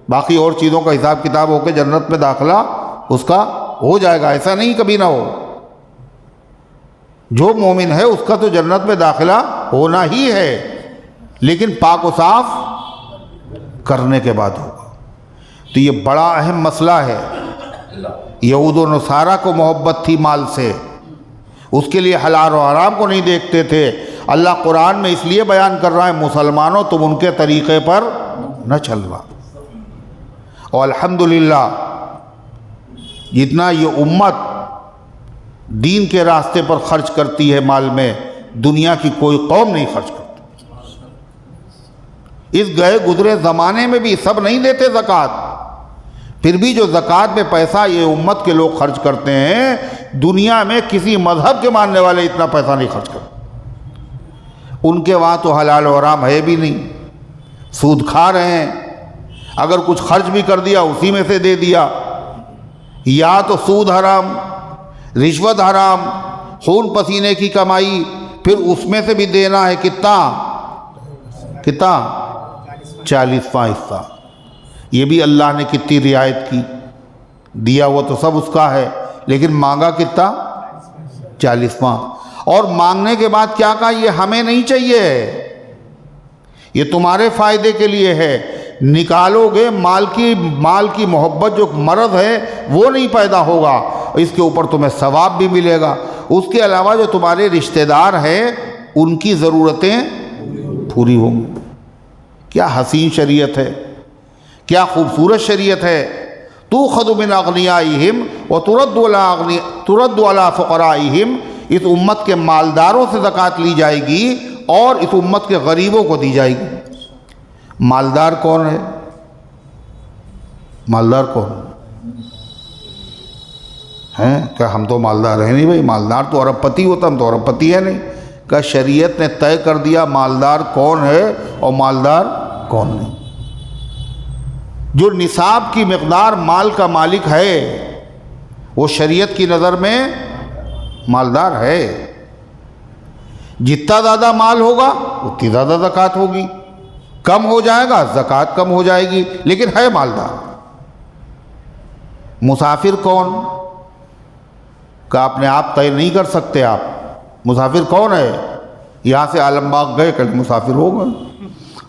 باقی اور چیزوں کا حساب کتاب ہو کے جنت میں داخلہ اس کا ہو جائے گا. ایسا نہیں کبھی نہ ہو. جو مومن ہے اس کا تو جنت میں داخلہ ہونا ہی ہے، لیکن پاک و صاف کرنے کے بعد ہوگا. تو یہ بڑا اہم مسئلہ ہے. یہود و نصارہ کو محبت تھی مال سے، اس کے لیے حلال و حرام کو نہیں دیکھتے تھے. اللہ قرآن میں اس لیے بیان کر رہا ہے مسلمانوں تم ان کے طریقے پر نہ چلنا. اور الحمدللہ جتنا یہ امت دین کے راستے پر خرچ کرتی ہے مال میں، دنیا کی کوئی قوم نہیں خرچ کرتی. اس گئے گزرے زمانے میں بھی سب نہیں دیتے زکوٰۃ، پھر بھی جو زکوٰۃ میں پیسہ یہ امت کے لوگ خرچ کرتے ہیں، دنیا میں کسی مذہب کے ماننے والے اتنا پیسہ نہیں خرچ کرتے. ان کے وہاں تو حلال و حرام ہے بھی نہیں، سود کھا رہے ہیں. اگر کچھ خرچ بھی کر دیا اسی میں سے دے دیا. یا تو سود حرام، رشوت حرام، خون پسینے کی کمائی، پھر اس میں سے بھی دینا ہے کتنا 40واں حصہ. یہ بھی اللہ نے کتنی رعایت کی. دیا وہ تو سب اس کا ہے، لیکن مانگا کتنا 40واں. اور مانگنے کے بعد کیا کہا؟ یہ ہمیں نہیں چاہیے، یہ تمہارے فائدے کے لیے ہے. نکالو گے مال کی محبت جو مرض ہے وہ نہیں پیدا ہوگا، اس کے اوپر تمہیں ثواب بھی ملے گا. اس کے علاوہ جو تمہارے رشتہ دار ہیں ان کی ضرورتیں پوری ہوں گی. کیا حسین شریعت ہے، کیا خوبصورت شریعت ہے. تؤخذ من اغنیائہم وترد علی فقرائہم. اس امت کے مالداروں سے زکوٰۃ لی جائے گی اور اس امت کے غریبوں کو دی جائے گی. مالدار کون ہے؟ مالدار کون ہے؟ کہ ہم تو مالدار ہیں نہیں بھائی، مالدار تو ارب پتی ہوتا، ہم تو ارب پتی ہے نہیں. کہ شریعت نے طے کر دیا مالدار کون ہے اور مالدار کون نہیں. جو نصاب کی مقدار مال کا مالک ہے وہ شریعت کی نظر میں مالدار ہے. جتنا زیادہ مال ہوگا اتنی زیادہ زکوٰۃ ہوگی، کم ہو جائے گا زکوٰۃ کم ہو جائے گی، لیکن ہے مالدار. مسافر کون کا اپنے آپ طے نہیں کر سکتے آپ. مسافر کون ہے؟ یہاں سے عالم باغ گئے کل مسافر ہو گئے،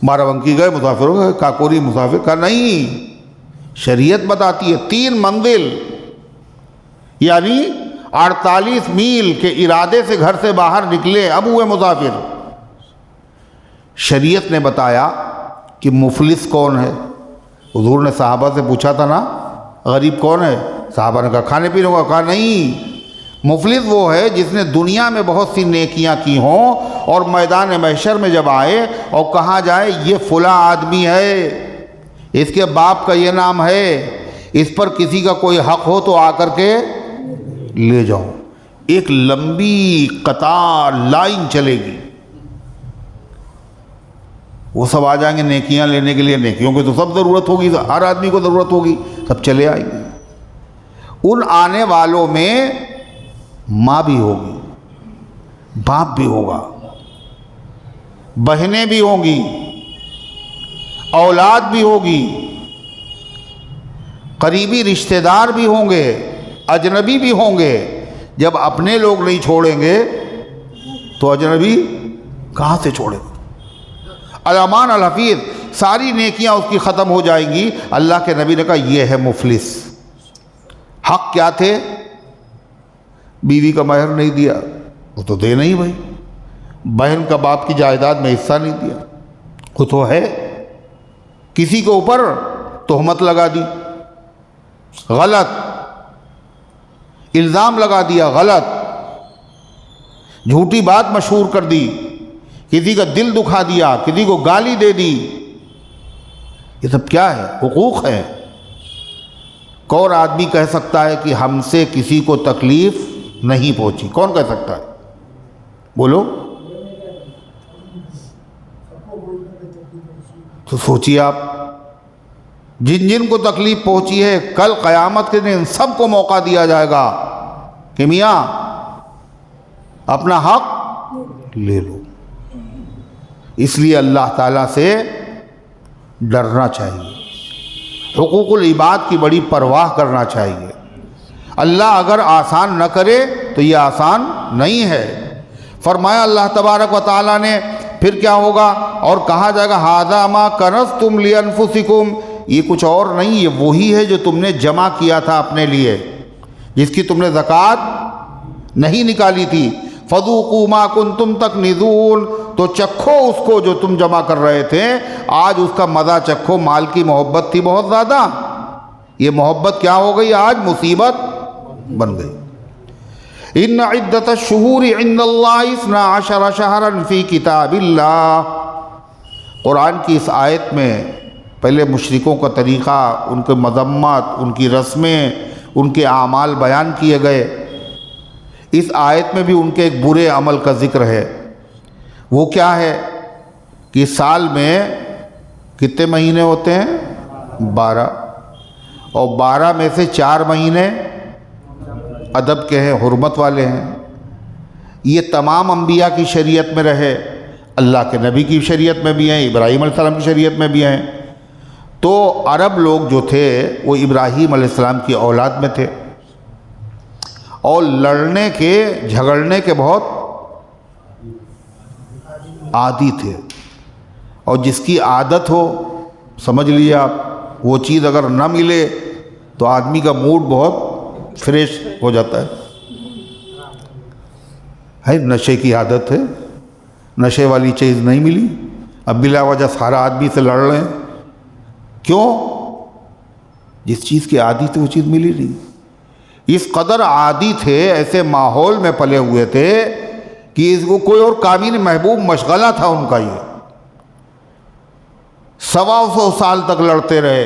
بارہ بنکی گئے مسافر ہو گئے، کاکوری مسافر کا نہیں. شریعت بتاتی ہے 3 منزل یعنی 48 میل کے ارادے سے گھر سے باہر نکلے اب ہوئے مسافر. شریعت نے بتایا کہ مفلس کون ہے. حضور نے صحابہ سے پوچھا تھا نا غریب کون ہے؟ صحابہ نے کہا کھانے پینے کا. کہا نہیں، مفلس وہ ہے جس نے دنیا میں بہت سی نیکیاں کی ہوں اور میدان محشر میں جب آئے اور کہا جائے یہ فلاں آدمی ہے، اس کے باپ کا یہ نام ہے، اس پر کسی کا کوئی حق ہو تو آ کر کے لے جاؤ. ایک لمبی قطار لائن چلے گی، وہ سب آ جائیں گے نیکیاں لینے کے لیے. نیکیوں کی تو سب ضرورت ہوگی، ہر آدمی کو ضرورت ہوگی، سب چلے آئیں گے. ان آنے والوں میں ماں بھی ہوگی، باپ بھی ہوگا، بہنیں بھی ہوں گی، اولاد بھی ہوگی، قریبی رشتہ دار بھی ہوں گے، اجنبی بھی ہوں گے. جب اپنے لوگ نہیں چھوڑیں گے تو اجنبی کہاں سے چھوڑیں گے؟ الامان الحفیظ ساری نیکیاں اس کی ختم ہو جائیں گی. اللہ کے نبی نے کہا یہ ہے مفلس. حق کیا تھے؟ بیوی کا مہر نہیں دیا، وہ تو دے نہیں بھائی. بہن کا باپ کی جائیداد میں حصہ نہیں دیا، وہ تو ہے. کسی کے اوپر تہمت لگا دی، غلط الزام لگا دیا، غلط جھوٹی بات مشہور کر دی، کسی کا دل دکھا دیا، کسی کو گالی دے دی. یہ سب کیا ہے؟ حقوق ہے. کون آدمی کہہ سکتا ہے کہ ہم سے کسی کو تکلیف نہیں پہنچی؟ کون کہہ سکتا ہے؟ بولو. تو سوچیے آپ، جن جن کو تکلیف پہنچی ہے کل قیامت کے دن سب کو موقع دیا جائے گا کہ میاں اپنا حق لے لو. اس لیے اللہ تعالیٰ سے ڈرنا چاہیے، حقوق العباد کی بڑی پرواہ کرنا چاہیے. اللہ اگر آسان نہ کرے تو یہ آسان نہیں ہے. فرمایا اللہ تبارک و تعالیٰ نے پھر کیا ہوگا، اور کہا جائے گا ھذا ما کنزتم لانفسکم، یہ کچھ اور نہیں، یہ وہی ہے جو تم نے جمع کیا تھا اپنے لیے، جس کی تم نے زکوٰۃ نہیں نکالی تھی. فذوقوا ما کنتم تکنزون، تو چکھو اس کو جو تم جمع کر رہے تھے، آج اس کا مزہ چکھو. مال کی محبت تھی بہت زیادہ، یہ محبت کیا ہو گئی، آج مصیبت بن گئی. ان عدت الشہور عند اللہ 12 شہرا فی کتاب اللہ. قرآن کی اس آیت میں پہلے مشرکوں کا طریقہ، ان کے مذمت، ان کی رسمیں، ان کے اعمال بیان کیے گئے. اس آیت میں بھی ان کے ایک برے عمل کا ذکر ہے. وہ کیا ہے کہ سال میں کتنے مہینے ہوتے ہیں؟ 12، اور 12 میں سے 4 مہینے ادب کے ہیں، حرمت والے ہیں. یہ تمام انبیاء کی شریعت میں رہے، اللہ کے نبی کی شریعت میں بھی ہیں، ابراہیم علیہ السلام کی شریعت میں بھی ہیں. تو عرب لوگ جو تھے وہ ابراہیم علیہ السلام کی اولاد میں تھے، اور لڑنے کے جھگڑنے کے بہت عادی تھے. اور جس کی عادت ہو، سمجھ لیے آپ، وہ چیز اگر نہ ملے تو آدمی کا موڈ بہت فریش ہو جاتا ہے. نشے کی عادت ہے، نشے والی چیز نہیں ملی، اب بلا وجہ سارا آدمی سے لڑ رہے ہیں. کیوں؟ جس چیز کی عادی تھی وہ چیز ملی نہیں. اس قدر عادی تھے، ایسے ماحول میں پلے ہوئے تھے کہ اس کو کوئی اور کام ہی نہیں، محبوب مشغلہ تھا ان کا. یہ 125 سال تک لڑتے رہے،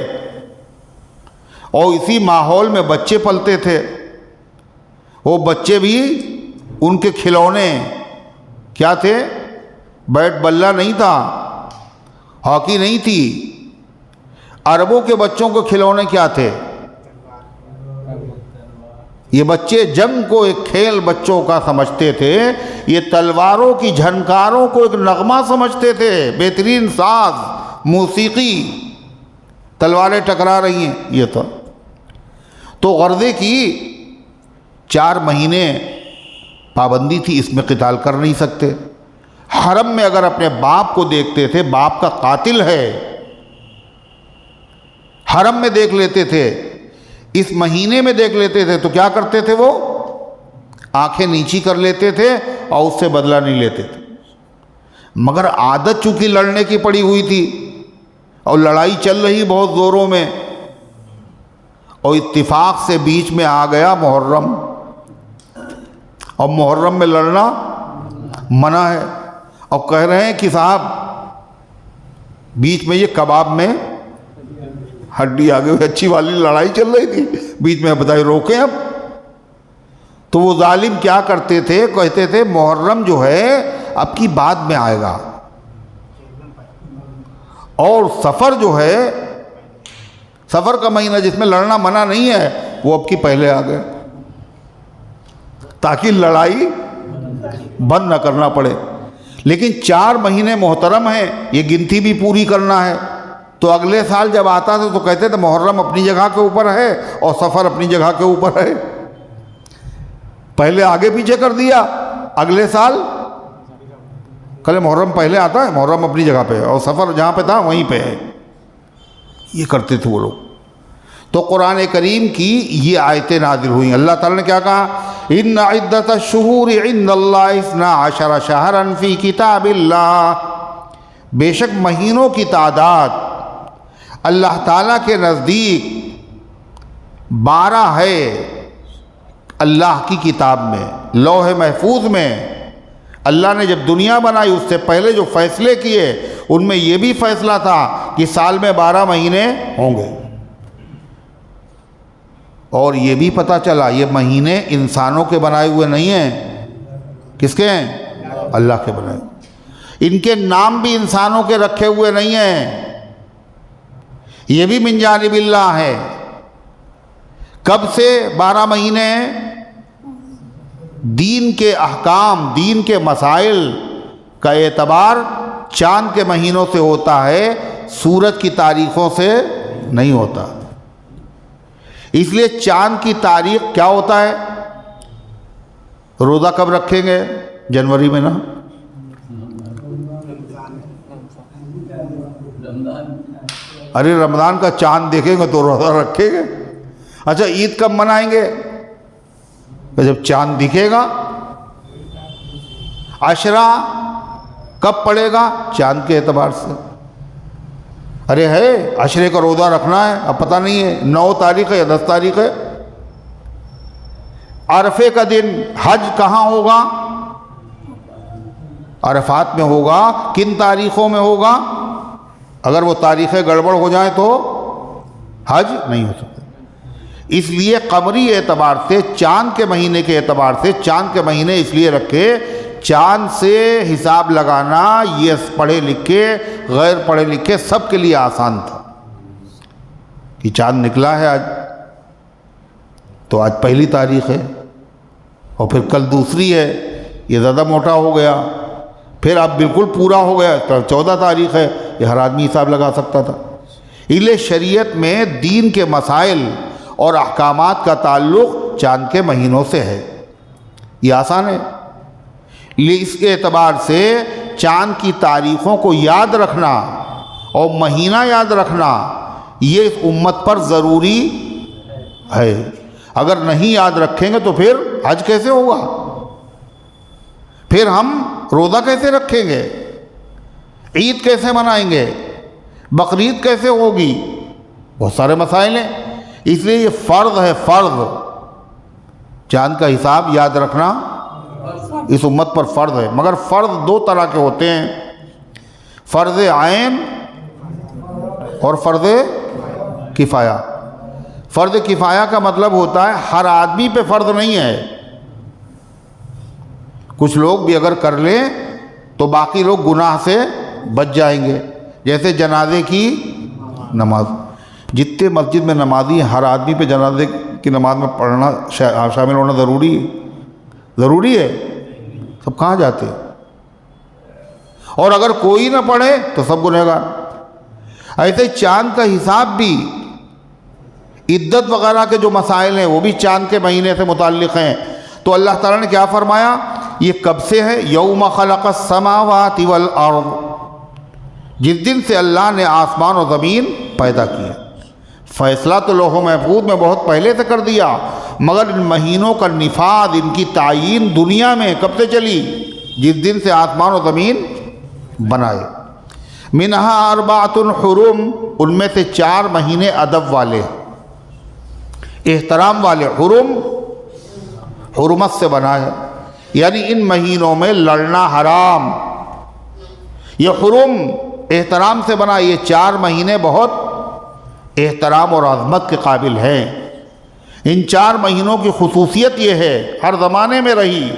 اور اسی ماحول میں بچے پلتے تھے. وہ بچے بھی ان کے کھلونے کیا تھے؟ بیٹ بلہ نہیں تھا، ہاکی نہیں تھی. عربوں کے بچوں کے کھلونے کیا تھے؟ یہ بچے جنگ کو ایک کھیل بچوں کا سمجھتے تھے، یہ تلواروں کی جھنکاروں کو ایک نغمہ سمجھتے تھے، بہترین ساز، موسیقی. تلواریں ٹکرا رہی ہیں، یہ تھا. تو غرضے کی 4 مہینے پابندی تھی، اس میں قتال کر نہیں سکتے. حرم میں اگر اپنے باپ کو دیکھتے تھے، باپ کا قاتل ہے، حرم میں دیکھ لیتے تھے، اس مہینے میں دیکھ لیتے تھے، تو کیا کرتے تھے؟ وہ آنکھیں نیچی کر لیتے تھے اور اس سے بدلہ نہیں لیتے تھے. مگر عادت چونکہ لڑنے کی پڑی ہوئی تھی، اور لڑائی چل رہی بہت زوروں میں، اور اتفاق سے بیچ میں آ گیا محرم، اور محرم میں لڑنا منع ہے. اور کہہ رہے ہیں کہ صاحب بیچ میں یہ کباب میں ہڈی آ گئی، اچھی والی لڑائی چل رہی تھی، بیچ میں بتائیے روکیں اب. تو وہ ظالم کیا کرتے تھے؟ کہتے تھے محرم جو ہے اب کی بعد میں آئے گا، اور سفر جو ہے، سفر کا مہینہ جس میں لڑنا منع نہیں ہے، وہ اب کی پہلے آ گئے، تاکہ لڑائی بند نہ کرنا پڑے. لیکن 4 مہینے محترم ہیں، یہ گنتی بھی پوری کرنا ہے. تو اگلے سال جب آتا تھا تو کہتے تھے محرم اپنی جگہ کے اوپر ہے اور سفر اپنی جگہ کے اوپر ہے. پہلے آگے پیچھے کر دیا، اگلے سال کل محرم پہلے آتا ہے، محرم اپنی جگہ پہ ہے، اور سفر جہاں پہ تھا وہیں پہ ہے. یہ کرتے تھے وہ لوگ. تو قرآن کریم کی یہ آیتیں نازل ہوئیں. اللہ تعالیٰ نے کیا کہا؟ ان عدت الشہور عند اللہ 12 شہرا فی کتاب اللہ. بے شک مہینوں کی تعداد اللہ تعالیٰ کے نزدیک 12 ہے، اللہ کی کتاب میں، لوح محفوظ میں. اللہ نے جب دنیا بنائی اس سے پہلے جو فیصلے کیے ان میں یہ بھی فیصلہ تھا کہ سال میں 12 مہینے ہوں گے. اور یہ بھی پتہ چلا یہ مہینے انسانوں کے بنائے ہوئے نہیں ہیں، کس کے ہیں؟ اللہ کے بنائے ہوئے۔ ان کے نام بھی انسانوں کے رکھے ہوئے نہیں ہیں، یہ بھی من جانب اللہ ہے۔ کب سے 12 مہینے ہیں؟ دین کے احکام، دین کے مسائل کا اعتبار چاند کے مہینوں سے ہوتا ہے، سورج کی تاریخوں سے نہیں ہوتا۔ اس لیے چاند کی تاریخ کیا ہوتا ہے؟ روزہ کب رکھیں گے؟ جنوری میں نا، ارے رمضان کا چاند دیکھیں گے تو روزہ رکھیں گے۔ اچھا عید کب منائیں گے؟ جب چاند دکھے گا۔ عشرہ کب پڑے گا؟ چاند کے اعتبار سے۔ ارے ہے عشرے کا روزہ رکھنا ہے، اب پتہ نہیں ہے 9 تاریخ ہے یا 10 تاریخ ہے۔ عرفے کا دن حج کہاں ہوگا؟ عرفات میں ہوگا۔ کن تاریخوں میں ہوگا؟ اگر وہ تاریخیں گڑبڑ ہو جائیں تو حج نہیں ہو سکتا۔ اس لیے قمری اعتبار سے، چاند کے مہینے کے اعتبار سے، چاند کے مہینے اس لیے رکھے، چاند سے حساب لگانا یہ پڑھے لکھے غیر پڑھے لکھے سب کے لیے آسان تھا کہ چاند نکلا ہے آج، تو آج پہلی تاریخ ہے، اور پھر کل دوسری ہے، یہ زیادہ موٹا ہو گیا، پھر اب بالکل پورا ہو گیا تو 14 تاریخ ہے۔ یہ ہر آدمی حساب لگا سکتا تھا۔ اس لیے شریعت میں دین کے مسائل اور احکامات کا تعلق چاند کے مہینوں سے ہے، یہ آسان ہے۔ اس کے اعتبار سے چاند کی تاریخوں کو یاد رکھنا اور مہینہ یاد رکھنا یہ اس امت پر ضروری ہے۔ اگر نہیں یاد رکھیں گے تو پھر حج کیسے ہوگا؟ پھر ہم روزہ کیسے رکھیں گے؟ عید کیسے منائیں گے؟ بقرعید کیسے ہوگی؟ بہت سارے مسائل ہیں۔ اس لیے یہ فرض ہے، فرض، چاند کا حساب یاد رکھنا اس امت پر فرض ہے۔ مگر فرض 2 طرح کے ہوتے ہیں، فرض عین اور فرض کفایہ۔ فرض کفایہ کا مطلب ہوتا ہے ہر آدمی پہ فرض نہیں ہے، کچھ لوگ بھی اگر کر لیں تو باقی لوگ گناہ سے بچ جائیں گے۔ جیسے جنازے کی نماز، جتنے مسجد میں نمازی ہیں ہر آدمی پہ جنازے کی نماز میں پڑھنا شامل ہونا ضروری ہے، ضروری ہے، سب کہاں جاتے ہیں؟ اور اگر کوئی نہ پڑھے تو سب گنہگار۔ ایسے چاند کا حساب بھی، عدت وغیرہ کے جو مسائل ہیں وہ بھی چاند کے مہینے سے متعلق ہیں۔ تو اللہ تعالیٰ نے کیا فرمایا؟ یہ کب سے ہے؟ یوم خلق السماوات والارض، جس دن سے اللہ نے آسمان و زمین پیدا کیا۔ فیصلہ تو لوح محفوظ میں بہت پہلے سے کر دیا، مگر ان مہینوں کا نفاذ، ان کی تعیین دنیا میں کب سے چلی؟ جس دن سے آسمان و زمین بنائے۔ منہا اربعۃ حرم، ان میں سے 4 مہینے ادب والے، احترام والے۔ حرم حرمت سے بنا ہے، یعنی ان مہینوں میں لڑنا حرام۔ یہ حرم احترام سے بنا، یہ 4 مہینے بہت احترام اور عظمت کے قابل ہیں۔ ان 4 مہینوں کی خصوصیت یہ ہے، ہر زمانے میں رہی،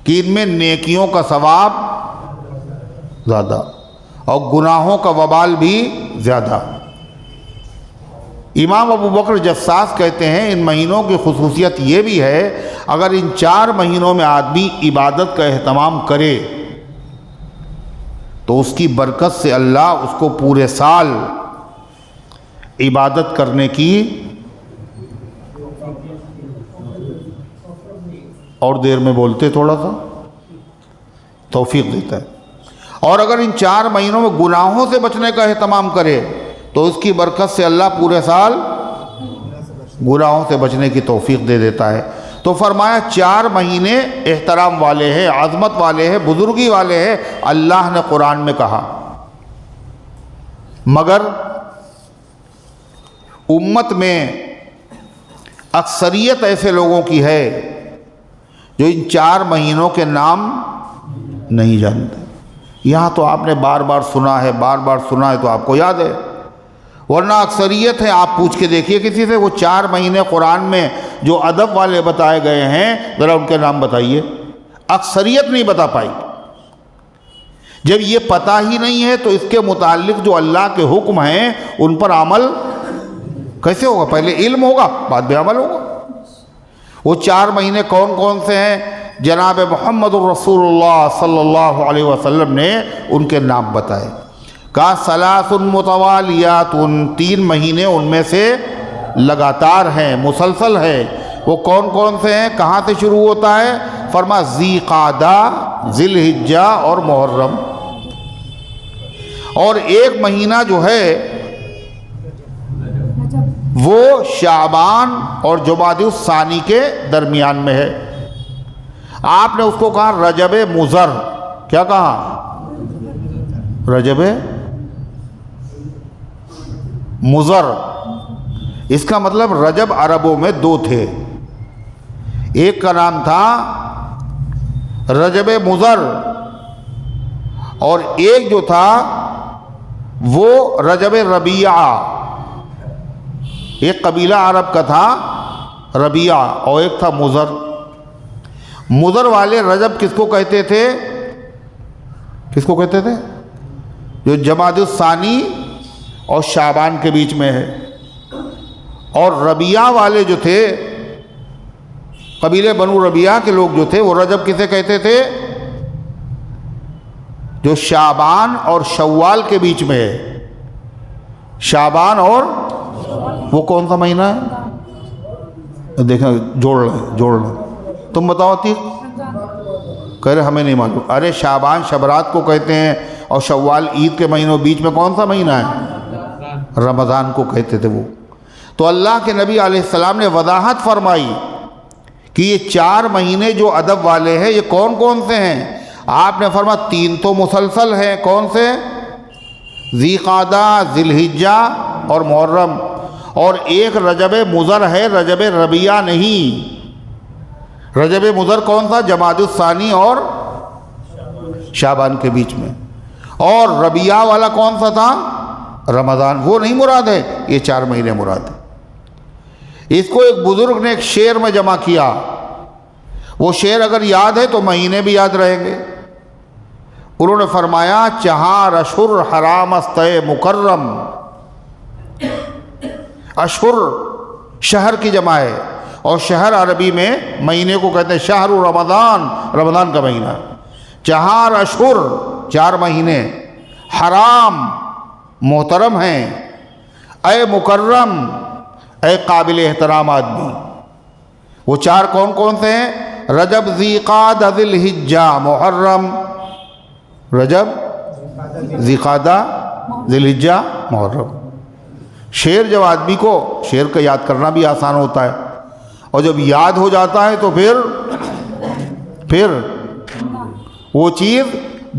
کہ ان میں نیکیوں کا ثواب زیادہ اور گناہوں کا وبال بھی زیادہ۔ امام ابو بکر جساس کہتے ہیں ان مہینوں کی خصوصیت یہ بھی ہے، اگر ان 4 مہینوں میں آدمی عبادت کا اہتمام کرے تو اس کی برکت سے اللہ اس کو پورے سال عبادت کرنے کی اور دیر میں بولتے تھوڑا سا توفیق دیتا ہے۔ اور اگر ان 4 مہینوں میں گناہوں سے بچنے کا اہتمام کرے تو اس کی برکت سے اللہ پورے سال گناہوں سے بچنے کی توفیق دے دیتا ہے۔ تو فرمایا 4 مہینے احترام والے ہیں، عظمت والے ہیں، بزرگی والے ہیں، اللہ نے قرآن میں کہا۔ مگر امت میں اکثریت ایسے لوگوں کی ہے جو ان 4 مہینوں کے نام نہیں جانتے۔ یہاں تو آپ نے بار بار سنا ہے، بار بار سنا ہے تو آپ کو یاد ہے، ورنہ اکثریت ہے، آپ پوچھ کے دیکھیے کسی سے، وہ 4 مہینے قرآن میں جو ادب والے بتائے گئے ہیں ذرا ان کے نام بتائیے، اکثریت نہیں بتا پائی۔ جب یہ پتہ ہی نہیں ہے تو اس کے متعلق جو اللہ کے حکم ہیں ان پر عمل کیسے ہوگا؟ پہلے علم ہوگا بعد میں عمل ہوگا۔ وہ 4 مہینے کون کون سے ہیں؟ جناب محمد الرسول اللہ صلی اللہ علیہ وسلم نے ان کے نام بتائے، کہا ثلاث متوالیات، 3 مہینے ان میں سے لگاتار ہیں، مسلسل ہے۔ وہ کون کون سے ہیں؟ کہاں سے شروع ہوتا ہے؟ فرما ذی قعدہ، ذی الحجہ اور محرم۔ اور ایک مہینہ جو ہے وہ شعبان اور جمادی الثانی کے درمیان میں ہے۔ آپ نے اس کو کہا رجب مضر۔ کیا کہا؟ رجب مضر۔ اس کا مطلب رجب عربوں میں 2 تھے، ایک کا نام تھا رجب مضر اور ایک جو تھا وہ رجب ربیعہ۔ ایک قبیلہ عرب کا تھا ربیعہ اور ایک تھا مضر۔ مضر والے رجب کس کو کہتے تھے؟ کس کو کہتے تھے؟ جو جمادی الثانی اور شعبان کے بیچ میں ہے۔ اور ربیعہ والے جو تھے، قبیلے بنو ربیعہ کے لوگ جو تھے، وہ رجب کسے کہتے تھے؟ جو شعبان اور شوال کے بیچ میں ہے۔ شعبان اور وہ کون سا مہینہ ہے؟ دیکھیں جوڑ لیں تم بتاؤ عتیق۔ کہہ رہے ہمیں نہیں معلوم۔ ارے شعبان شبرات کو کہتے ہیں اور شوال عید کے مہینوں، بیچ میں کون سا مہینہ ہے؟ رمضان کو کہتے تھے وہ۔ تو اللہ کے نبی علیہ السلام نے وضاحت فرمائی کہ یہ 4 مہینے جو ادب والے ہیں یہ کون کون سے ہیں؟ آپ نے فرمایا 3 تو مسلسل ہیں۔ کون سے؟ ذی قعدہ، ذی الحجہ اور محرم، اور ایک رجب مضر ہے، رجب ربیعہ نہیں۔ رجب مضر کون تھا؟ جمادی الثانی اور شعبان کے بیچ میں۔ اور ربیعہ والا کون سا تھا؟ رمضان۔ وہ نہیں مراد ہے، یہ 4 مہینے مراد ہے۔ اس کو ایک بزرگ نے ایک شعر میں جمع کیا، وہ شعر اگر یاد ہے تو مہینے بھی یاد رہیں گے۔ انہوں نے فرمایا 4 اشہر حرام است مکرم۔ اشہر شہر کی جمع ہے، اور شہر عربی میں مہینے کو کہتے ہیں شہر رمضان، رمضان کا مہینہ۔ 4 اشہر 4 مہینے، حرام محترم ہیں، اے مکرم اے قابل احترام آدمی۔ وہ 4 کون کون سے ہیں؟ رجب، ذی قعدہ، ذی الحجہ، محرم۔ رجب، ذی قعدہ، ذی الحجہ، محرم۔ شعر جب آدمی کو شعر کا یاد کرنا بھی آسان ہوتا ہے، اور جب یاد ہو جاتا ہے تو پھر وہ چیز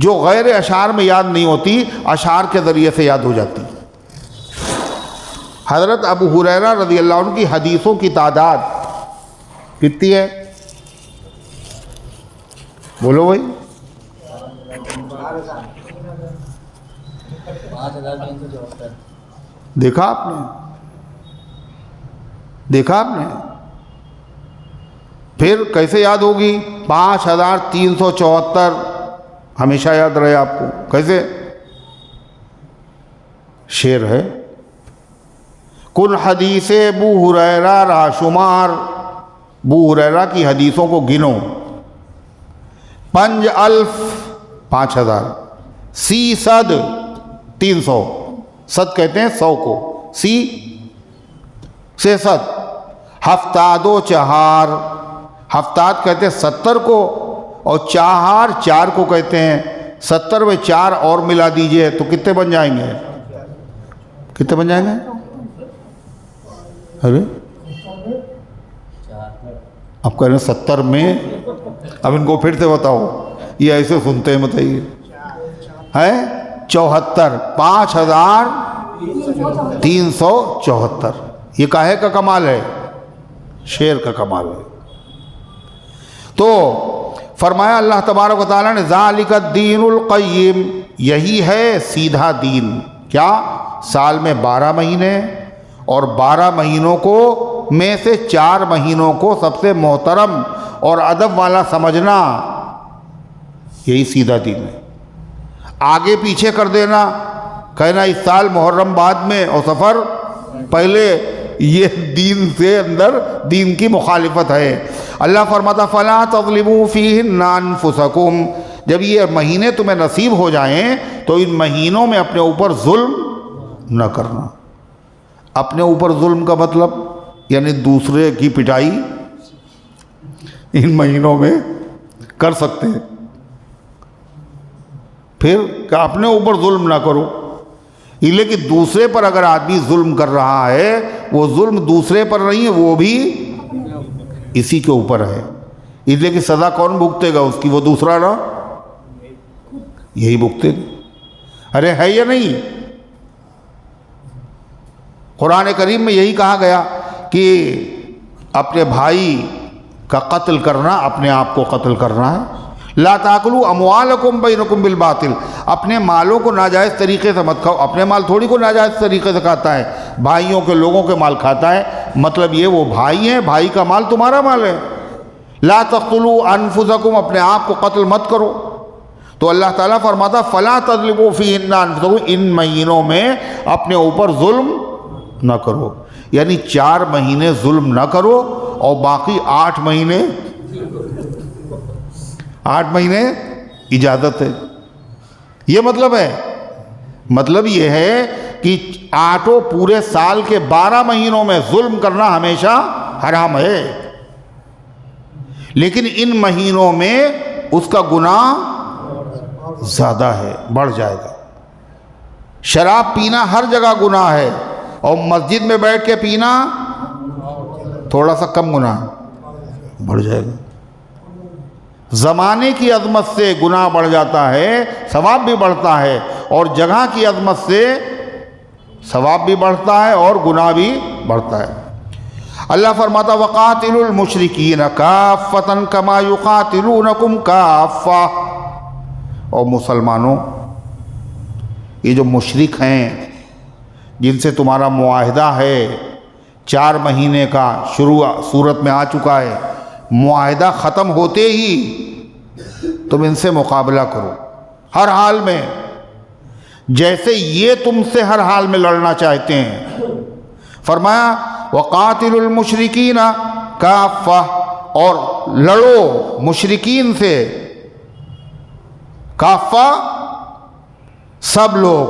جو غیر اشعار میں یاد نہیں ہوتی، اشعار کے ذریعے سے یاد ہو جاتی۔ حضرت ابو ہریرہ رضی اللہ عنہ کی حدیثوں کی تعداد کتنی ہے؟ بولو بھائی۔ 5374۔ دیکھا آپ نے؟ پھر کیسے یاد ہوگی؟ 5374 ہمیشہ یاد رہے آپ کو۔ کیسے؟ شعر ہے، کن حدیث ابو ہریرہ را شمار، ابو ہریرہ کی حدیثوں کو گنو۔ 5000 5000، 300 300، صد کہتے ہیں 100 کو، 600، ہفتاد و چہار، ہفتاد کہتے ہیں 70 کو، اور چہار 4 کو کہتے ہیں۔ 70 میں 4 اور ملا دیجئے تو کتنے بن جائیں گے؟ کتنے بن جائیں گے؟ ارے آپ کہہ رہے ہیں 70 میں، اب ان کو پھر سے بتاؤ، یہ ایسے سنتے ہیں، بتائیے۔ ہے 74، 5374۔ یہ کاہے کا کمال ہے؟ شعر کا کمال ہے۔ تو فرمایا اللہ تبارک و تعالیٰ نے ذالک الدین القیم، یہی ہے سیدھا دین۔ کیا؟ سال میں 12 مہینے، اور 12 مہینوں کو میں سے 4 مہینوں کو سب سے محترم اور ادب والا سمجھنا، یہی سیدھا دین ہے۔ آگے پیچھے کر دینا، کہنا اس سال محرم بعد میں اور سفر پہلے، یہ دین سے اندر دین کی مخالفت ہے۔ اللہ فرماتا فَلَا تَظْلِمُوا فِيهِنَّ أَنفُسَكُمْ، جب یہ مہینے تمہیں نصیب ہو جائیں تو ان مہینوں میں اپنے اوپر ظلم نہ کرنا۔ اپنے اوپر ظلم کا مطلب یعنی دوسرے کی پٹائی ان مہینوں میں کر سکتے ہیں، پھر کہ اپنے اوپر ظلم نہ کرو، لیکن دوسرے پر اگر آدمی ظلم کر رہا ہے، وہ ظلم دوسرے پر نہیں ہے، وہ بھی اسی کے اوپر ہے، اس لیے کہ سزا کون بھگتے گا اس کی؟ وہ دوسرا نا، یہی بھگتے گا۔ ارے ہے یا نہیں؟ قرآن کریم میں یہی کہا گیا کہ اپنے بھائی کا قتل کرنا اپنے آپ کو قتل کرنا ہے۔ لا تاکلوا اموالکم بینکم بالباطل، اپنے مالوں کو ناجائز طریقے سے مت کھاؤ۔ اپنے مال تھوڑی کو ناجائز طریقے سے کھاتا ہے، بھائیوں کے، لوگوں کے مال کھاتا ہے، مطلب یہ وہ بھائی ہیں، بھائی کا مال تمہارا مال ہے۔ لا تقتلوا انفسکم، اپنے آپ کو قتل مت کرو۔ تو اللہ تعالیٰ فرماتا فلا تظلموا فیہن انفسکم، ان مہینوں میں اپنے اوپر ظلم نہ کرو، یعنی 4 مہینے ظلم نہ کرو اور باقی 8 مہینے اجازت ہے۔ یہ مطلب ہے، مطلب یہ ہے کہ 8 پورے سال کے 12 مہینوں میں ظلم کرنا ہمیشہ حرام ہے، لیکن ان مہینوں میں اس کا گناہ زیادہ ہے، بڑھ جائے گا۔ شراب پینا ہر جگہ گناہ ہے، اور مسجد میں بیٹھ کے پینا تھوڑا سا کم گناہ، بڑھ جائے گا۔ زمانے کی عظمت سے گناہ بڑھ جاتا ہے، ثواب بھی بڑھتا ہے، اور جگہ کی عظمت سے ثواب بھی بڑھتا ہے اور گناہ بھی بڑھتا ہے۔ اللہ فرماتا وَقَاتِلُوا الْمُشْرِكِينَ كَافَّةً كَمَا يُقَاتِلُونَكُمْ كَافَّةً، اور مسلمانوں، یہ جو مشرک ہیں جن سے تمہارا معاہدہ ہے 4 مہینے کا، شروع سورت میں آ چکا ہے، معاہدہ ختم ہوتے ہی تم ان سے مقابلہ کرو ہر حال میں، جیسے یہ تم سے ہر حال میں لڑنا چاہتے ہیں۔ فرمایا وَقَاتِلُوا الْمُشْرِكِينَ كَافَّةً، اور لڑو مشرکین سے، کافہ سب لوگ،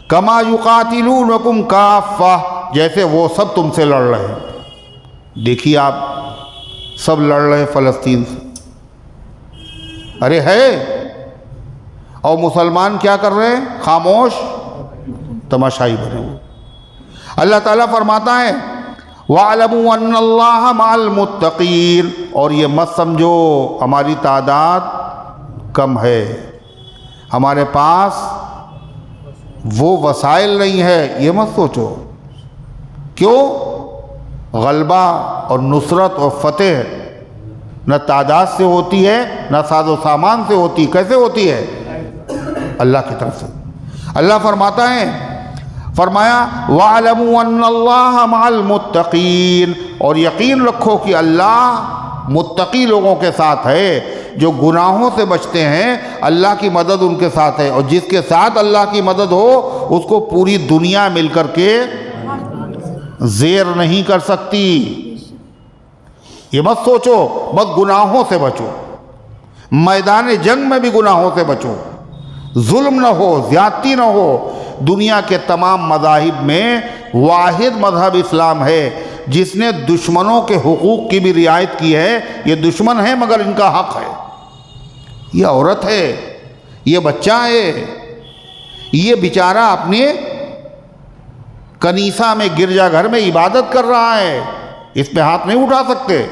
کما یقاتلونکم کافہ، جیسے وہ سب تم سے لڑ رہے ہیں۔ دیکھیے آپ سب لڑ رہے فلسطین سے، ارے ہے، اور مسلمان کیا کر رہے ہیں؟ خاموش تماشائی بنے ہوئے۔ اللہ تعالیٰ فرماتا ہے وَاعْلَمُوا أَنَّ اللَّهَ مَعَ الْمُتَّقِينَ، اور یہ مت سمجھو ہماری تعداد کم ہے، ہمارے پاس وہ وسائل نہیں ہے، یہ مت سوچو۔ کیوں؟ غلبہ اور نصرت اور فتح نہ تعداد سے ہوتی ہے، نہ ساز و سامان سے ہوتی، کیسے ہوتی ہے؟ اللہ کی طرف سے۔ اللہ فرماتا ہے، فرمایا وَاعْلَمُوا أَنَّ اللَّهَ مَعَ الْمُتَّقِينَ، اور یقین رکھو کہ اللہ متقی لوگوں کے ساتھ ہے، جو گناہوں سے بچتے ہیں، اللہ کی مدد ان کے ساتھ ہے، اور جس کے ساتھ اللہ کی مدد ہو اس کو پوری دنیا مل کر کے زیر نہیں کر سکتی۔ یہ مت سوچو، بس گناہوں سے بچو، میدان جنگ میں بھی گناہوں سے بچو، ظلم نہ ہو، زیادتی نہ ہو۔ دنیا کے تمام مذاہب میں واحد مذہب اسلام ہے جس نے دشمنوں کے حقوق کی بھی رعایت کی ہے۔ یہ دشمن ہے مگر ان کا حق ہے، یہ عورت ہے، یہ بچہ ہے، یہ بیچارہ اپنے کنیسہ میں، گرجا گھر میں عبادت کر رہا ہے، اس پہ ہاتھ نہیں اٹھا سکتے،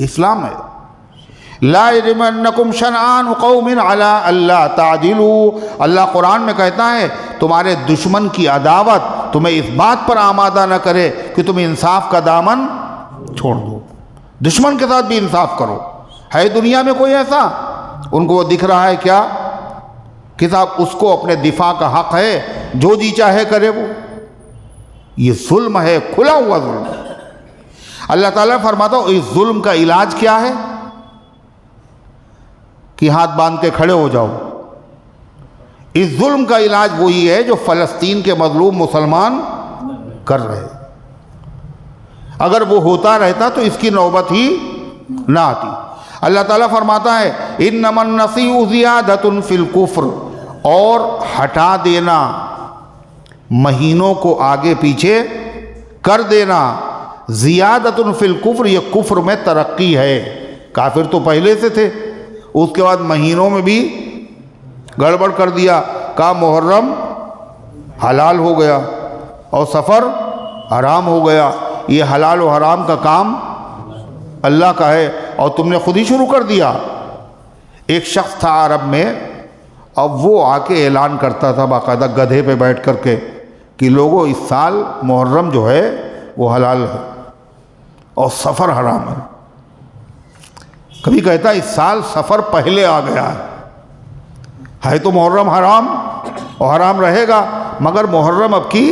اسلام ہے۔ لا یجرمنکم شنآن قوم علی الا تعدلوا، اللہ قرآن میں کہتا ہے تمہارے دشمن کی عداوت تمہیں اس بات پر آمادہ نہ کرے کہ تم انصاف کا دامن چھوڑ دو، دشمن کے ساتھ بھی انصاف کرو۔ ہے دنیا میں کوئی ایسا؟ ان کو وہ دکھ رہا ہے کیا کتاب اس کو اپنے دفاع کا حق ہے، جو جی چاہے کرے وہ. یہ ظلم ہے، کھلا ہوا ظلم. اللہ تعالیٰ فرماتا ہو اس ظلم کا علاج کیا ہے کہ ہاتھ باندھ کے کھڑے ہو جاؤ. اس ظلم کا علاج وہی ہے جو فلسطین کے مظلوم مسلمان کر رہے. اگر وہ ہوتا رہتا تو اس کی نوبت ہی نہ آتی. اللہ تعالیٰ فرماتا ہے انما النسیء زیادۃ فی الکفر، اور ہٹا دینا، مہینوں کو آگے پیچھے کر دینا، زیادۃ فی الکفر، یہ کفر میں ترقی ہے. کافر تو پہلے سے تھے، اس کے بعد مہینوں میں بھی گڑبڑ کر دیا. کہا محرم حلال ہو گیا اور سفر حرام ہو گیا. یہ حلال و حرام کا کام اللہ کا ہے اور تم نے خود ہی شروع کر دیا. ایک شخص تھا عرب میں، اب وہ آ کے اعلان کرتا تھا باقاعدہ گدھے پہ بیٹھ کر کے کہ لوگوں اس سال محرم جو ہے وہ حلال ہے اور سفر حرام ہے. کبھی کہتا اس سال سفر پہلے آ گیا ہے تو محرم حرام اور حرام رہے گا، مگر محرم اب کی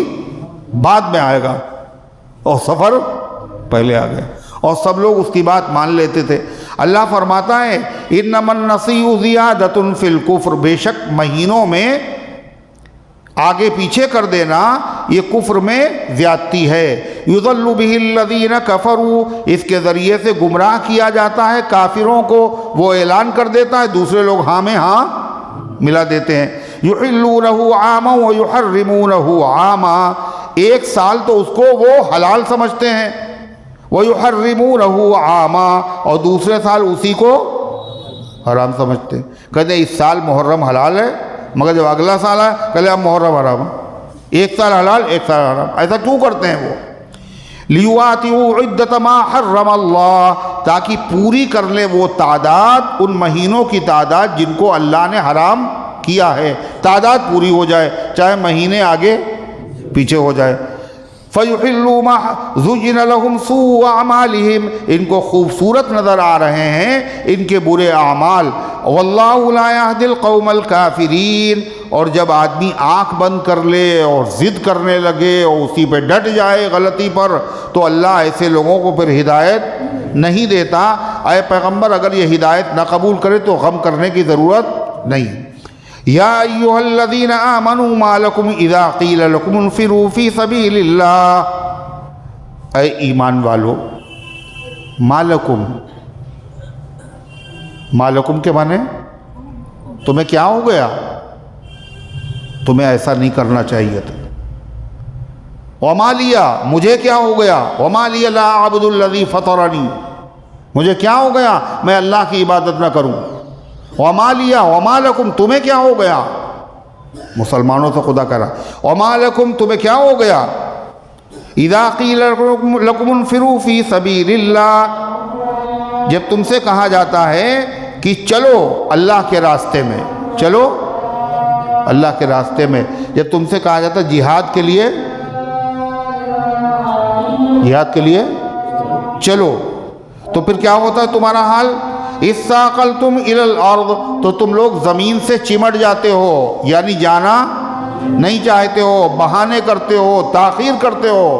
بعد میں آئے گا اور سفر پہلے آ گیا، اور سب لوگ اس کی بات مان لیتے تھے. اللہ فرماتا ہے انما النسیء زیادۃ فی الکفر، بے شک مہینوں میں آگے پیچھے کر دینا یہ کفر میں زیادتی ہے. یضل بہ الذین کفروا، اس کے ذریعے سے گمراہ کیا جاتا ہے کافروں کو. وہ اعلان کر دیتا ہے، دوسرے لوگ ہاں میں ہاں ملا دیتے ہیں. یحلونہ عاما ویحرمونہ عاما، ایک سال تو اس کو وہ حلال سمجھتے ہیں، وَيُحَرِّمُونَهُ عَامًا، اور دوسرے سال اسی کو حرام سمجھتے ہیں. کہتے ہیں اس سال محرم حلال ہے، مگر جب اگلا سال آئے کہتے ہیں اب محرم حرام ہے. ایک سال حلال ایک سال حرام. ایسا کیوں کرتے ہیں وہ؟ لِيُوَاتِعُوا عِدَّةَ مَا حَرَّمَ اللَّهُ، تاکہ پوری کر لیں وہ تعداد، ان مہینوں کی تعداد جن کو اللہ نے حرام کیا ہے، تعداد پوری ہو جائے چاہے مہینے آگے پیچھے ہو جائے. فَيُحِلُّوا مَا زُيِّنَ لَهُمْ سُوءُ أَعْمَالِهِمْ، ان کو خوبصورت نظر آ رہے ہیں ان کے برے اعمال. وَاللَّهُ لَا يَهْدِي الْقَوْمَ الْكَافِرِينَ، اور جب آدمی آنکھ بند کر لے اور ضد کرنے لگے اور اسی پہ ڈٹ جائے غلطی پر، تو اللہ ایسے لوگوں کو پھر ہدایت نہیں دیتا. اے پیغمبر اگر یہ ہدایت نہ قبول کرے تو غم کرنے کی ضرورت نہیں. یا ایھا الذین آمنوا ما لکم اذا قیل لکم انفروا فی سبیل اللہ، اے ایمان والو، ما لکم، ما لکم کے معنی تمہیں کیا ہو گیا، تمہیں ایسا نہیں کرنا چاہیے تھا. وما لیا، مجھے کیا ہو گیا، وما لیا لا اعبد الذی فطرنی، مجھے کیا ہو گیا میں اللہ کی عبادت نہ کروں. وما لیا، وما لکم، تمہیں کیا ہو گیا، مسلمانوں سے خدا کہہ رہا، وما لکم، تمہیں کیا ہو گیا، اذا قیل لکم انفروا فی سبیل اللہ، جب تم سے کہا جاتا ہے کہ چلو اللہ کے راستے میں، چلو اللہ کے راستے میں، جب تم سے کہا جاتا ہے جہاد کے لیے، جہاد کے لیے چلو، تو پھر کیا ہوتا ہے تمہارا حال، اِسَّاقَلْتُمْ إِلَى الْأَرْضِ، تو تم لوگ زمین سے چمٹ جاتے ہو، یعنی جانا نہیں چاہتے ہو، بہانے کرتے ہو، تاخیر کرتے ہو.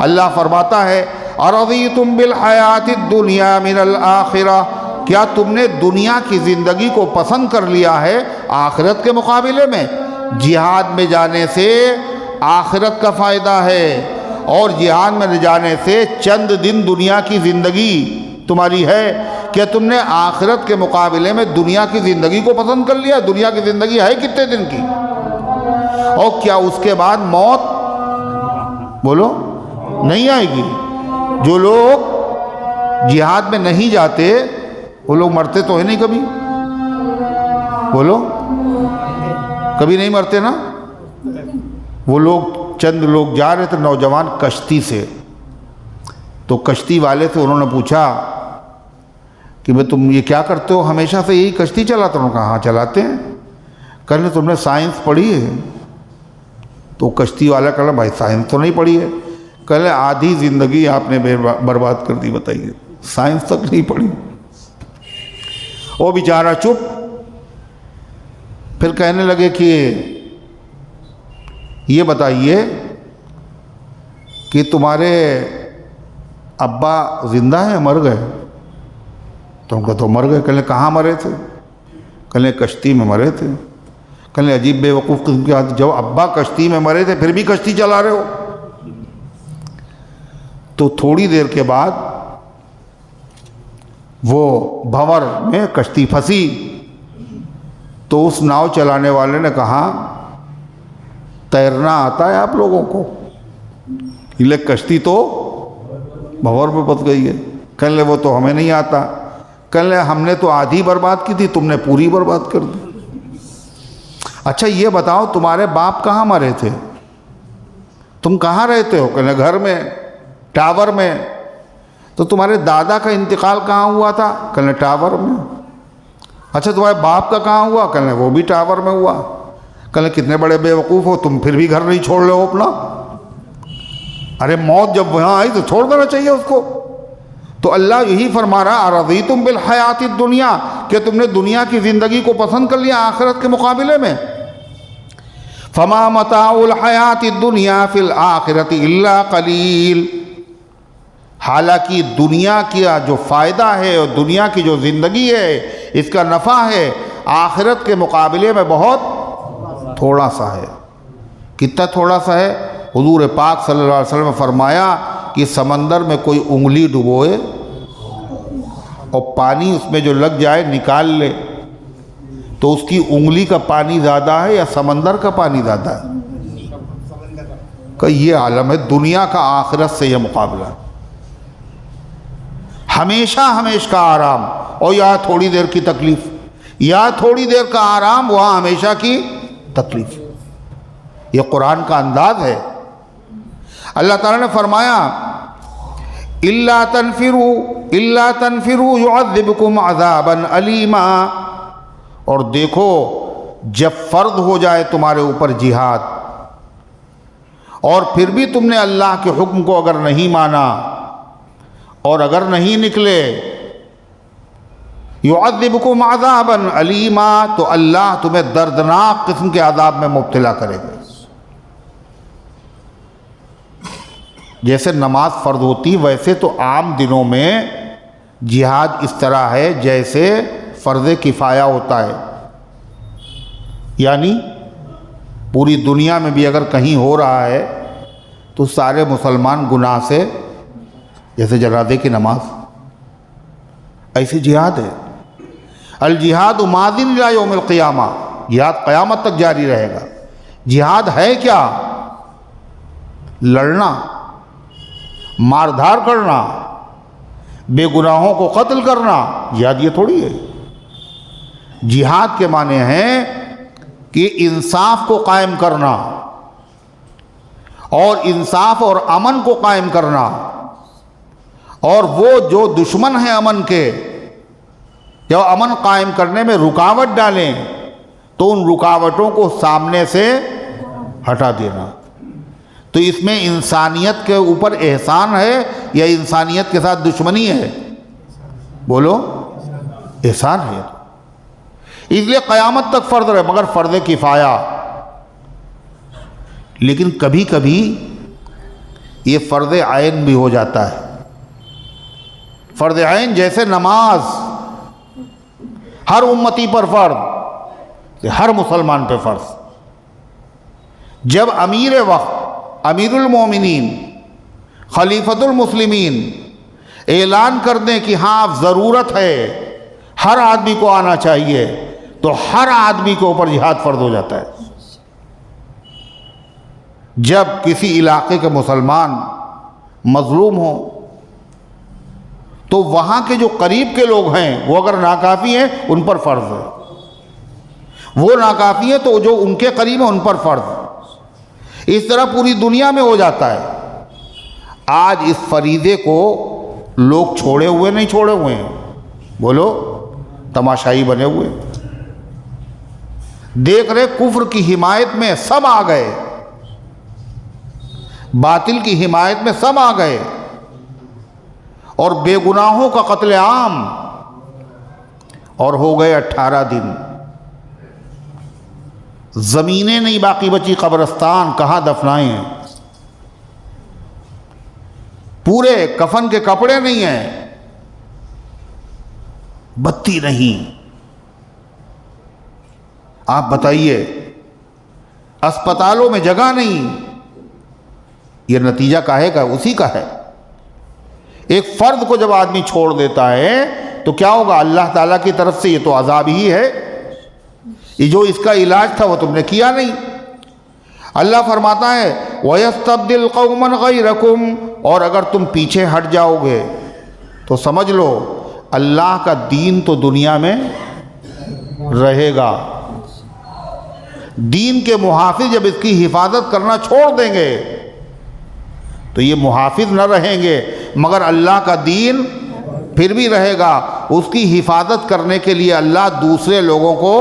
اللہ فرماتا ہے أَرَضِيتُمْ بِالْحَيَاةِ الدُّنْيَا مِنَ الْآخِرَةِ، کیا تم نے دنیا کی زندگی کو پسند کر لیا ہے آخرت کے مقابلے میں؟ جہاد میں جانے سے آخرت کا فائدہ ہے، اور جہاد میں جانے سے چند دن دنیا کی زندگی تمہاری ہے. کیا تم نے آخرت کے مقابلے میں دنیا کی زندگی کو پسند کر لیا؟ دنیا کی زندگی ہے کتنے دن کی، اور کیا اس کے بعد موت بولو نہیں آئے گی؟ جو لوگ جہاد میں نہیں جاتے وہ لوگ مرتے تو ہے نہیں کبھی، بولو کبھی نہیں مرتے نا. وہ لوگ چند لوگ جا رہے تھے نوجوان کشتی سے، تو کشتی والے سے انہوں نے پوچھا کہ بھئی تم یہ کیا کرتے ہو، ہمیشہ سے یہی کشتی چلاتے ہو؟ کہا ہاں چلاتے ہیں. کہنے تم نے سائنس پڑھی ہے؟ تو کشتی والا کہا بھائی سائنس تو نہیں پڑھی ہے. کہنے آدھی زندگی آپ نے برباد کر دی، بتائیے سائنس تک نہیں پڑھی. وہ بیچارہ چپ. پھر کہنے لگے کہ یہ بتائیے کہ تمہارے ابا زندہ ہیں مر گئے؟ تو ان کو تو مر گئے۔ کہنے کہاں مرے تھے؟ کہنے کشتی میں مرے تھے۔ کہنے عجیب بے وقوف قسم کی بات، جب ابا کشتی میں مرے تھے پھر بھی کشتی چلا رہے ہو؟ تو تھوڑی دیر کے بعد وہ بھنور میں کشتی پھنسی، تو اس ناؤ چلانے والے نے کہا تیرنا آتا ہے آپ لوگوں کو؟ لے کشتی تو بھنور میں پھنس گئی ہے۔ کہنے وہ تو ہمیں نہیں آتا۔ کہنے ہم نے تو آدھی برباد کی تھی، تم نے پوری برباد کر دی۔ اچھا یہ بتاؤ تمہارے باپ کہاں مرے تھے؟ تم کہاں رہتے ہو؟ کہنے گھر میں، ٹاور میں۔ تو تمہارے دادا کا انتقال کہاں ہوا تھا؟ کہنے ٹاور میں۔ اچھا تمہارے باپ کا کہاں ہوا؟ کہنے وہ بھی ٹاور میں ہوا۔ کہنے کتنے بڑے بے وقوف ہو تم، پھر بھی گھر نہیں چھوڑ رہے ہو اپنا؟ ارے موت جب وہاں آئی تو چھوڑ دینا چاہیے اس کو۔ تو اللہ یہی فرما رہا ارضیتم بالحیات الدنیا، کہ تم نے دنیا کی زندگی کو پسند کر لیا آخرت کے مقابلے میں۔ فما متاع الحیات الدنیا فی الآخرۃ الا قلیل، حالانکہ دنیا کا جو فائدہ ہے اور دنیا کی جو زندگی ہے اس کا نفع ہے آخرت کے مقابلے میں بہت تھوڑا سا ہے۔ کتنا تھوڑا سا ہے؟ حضور پاک صلی اللہ علیہ وسلم نے فرمایا کہ سمندر میں کوئی انگلی ڈبوئے اور پانی اس میں جو لگ جائے نکال لے تو اس کی انگلی کا پانی زیادہ ہے یا سمندر کا پانی زیادہ ہے؟ کہ یہ عالم ہے دنیا کا آخرت سے یہ مقابلہ۔ ہمیشہ کا آرام، اور یہاں تھوڑی دیر کی تکلیف، یہاں تھوڑی دیر کا آرام، وہاں ہمیشہ کی تکلیف۔ یہ قرآن کا انداز ہے۔ اللہ تعالیٰ نے فرمایا الا تنفروا يعذبكم عذابا علیما، اور دیکھو جب فرض ہو جائے تمہارے اوپر جہاد اور پھر بھی تم نے اللہ کے حکم کو اگر نہیں مانا اور اگر نہیں نکلے، يعذبكم عذابا علیما، تو اللہ تمہیں دردناک قسم کے عذاب میں مبتلا کرے گا۔ جیسے نماز فرض ہوتی ویسے تو عام دنوں میں جہاد اس طرح ہے جیسے فرض کفایہ ہوتا ہے، یعنی پوری دنیا میں بھی اگر کہیں ہو رہا ہے تو سارے مسلمان گناہ سے، جیسے جنازے کی نماز، ایسی جہاد ہے۔ الجہاد ماضٍ الی یوم القیامہ، جہاد قیامت تک جاری رہے گا۔ جہاد ہے کیا؟ لڑنا، مار دھار کرنا، بے گناہوں کو قتل کرنا، جہاد یہ تھوڑی ہے۔ جہاد کے معنی ہیں کہ انصاف کو قائم کرنا اور انصاف اور امن کو قائم کرنا، اور وہ جو دشمن ہیں امن کے، جب امن قائم کرنے میں رکاوٹ ڈالیں تو ان رکاوٹوں کو سامنے سے ہٹا دینا۔ تو اس میں انسانیت کے اوپر احسان ہے یا انسانیت کے ساتھ دشمنی ہے؟ بولو، احسان ہے۔ اس لیے قیامت تک فرض رہے، مگر فرض کفایہ۔ لیکن کبھی کبھی یہ فرض عین بھی ہو جاتا ہے۔ فرض عین جیسے نماز ہر امتی پر فرض، ہر مسلمان پہ فرض۔ جب امیر وقت، امیر المومنین، خلیفۃ المسلمین اعلان کر دیں کہ ہاں اب ضرورت ہے، ہر آدمی کو آنا چاہیے، تو ہر آدمی کے اوپر جہاد فرض ہو جاتا ہے۔ جب کسی علاقے کے مسلمان مظلوم ہوں تو وہاں کے جو قریب کے لوگ ہیں وہ اگر ناکافی ہیں ان پر فرض ہے، وہ ناکافی ہیں تو جو ان کے قریب ہیں ان پر فرض ہے۔ اس طرح پوری دنیا میں ہو جاتا ہے۔ آج اس فریضے کو لوگ چھوڑے ہوئے نہیں چھوڑے ہوئے ہیں، بولو، تماشائی بنے ہوئے، دیکھ رہے کفر کی حمایت میں سب آ گئے، باطل کی حمایت میں سب آ گئے، اور بے گناہوں کا قتل عام، اور ہو گئے 18 دن۔ زمینیں نہیں باقی بچی، قبرستان کہاں دفنائے ہیں، پورے کفن کے کپڑے نہیں ہیں، بتی نہیں۔ آپ بتائیے، اسپتالوں میں جگہ نہیں، یہ نتیجہ کاہے کا؟ اسی کا ہے۔ ایک فرد کو جب آدمی چھوڑ دیتا ہے تو کیا ہوگا؟ اللہ تعالیٰ کی طرف سے یہ تو عذاب ہی ہے، یہ جو اس کا علاج تھا وہ تم نے کیا نہیں۔ اللہ فرماتا ہے وَيَسْتَبْدِلْ قَوْمًا غَيْرَكُمْ، اور اگر تم پیچھے ہٹ جاؤ گے تو سمجھ لو اللہ کا دین تو دنیا میں رہے گا۔ دین کے محافظ جب اس کی حفاظت کرنا چھوڑ دیں گے تو یہ محافظ نہ رہیں گے، مگر اللہ کا دین پھر بھی رہے گا۔ اس کی حفاظت کرنے کے لیے اللہ دوسرے لوگوں کو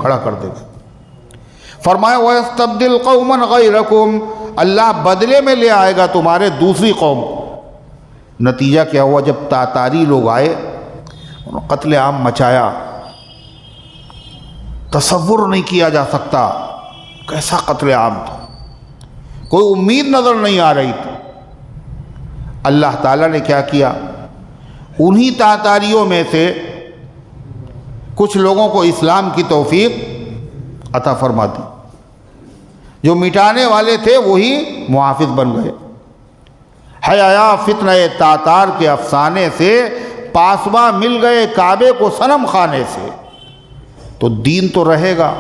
کھڑا کر دے گا۔ فرمایا وَيَسْتَبْدِلْ قَوْمًا غَيْرَكُمْ، اللہ بدلے میں لے آئے گا تمہارے دوسری قوم کو۔ نتیجہ کیا ہوا؟ جب تاتاری لوگ آئے، انہوں نے قتل عام مچایا، تصور نہیں کیا جا سکتا کیسا قتل عام تھا، کوئی امید نظر نہیں آ رہی تھی۔ اللہ تعالیٰ نے کیا کیا؟ انہی تاتاریوں میں سے کچھ لوگوں کو اسلام کی توفیق عطا فرما دی، جو مٹانے والے تھے وہی محافظ بن گئے۔ حیاء فتنہ تاتار کے افسانے سے پاسباں مل گئے کعبے کو صنم خانے سے، تو دین تو رہے گا،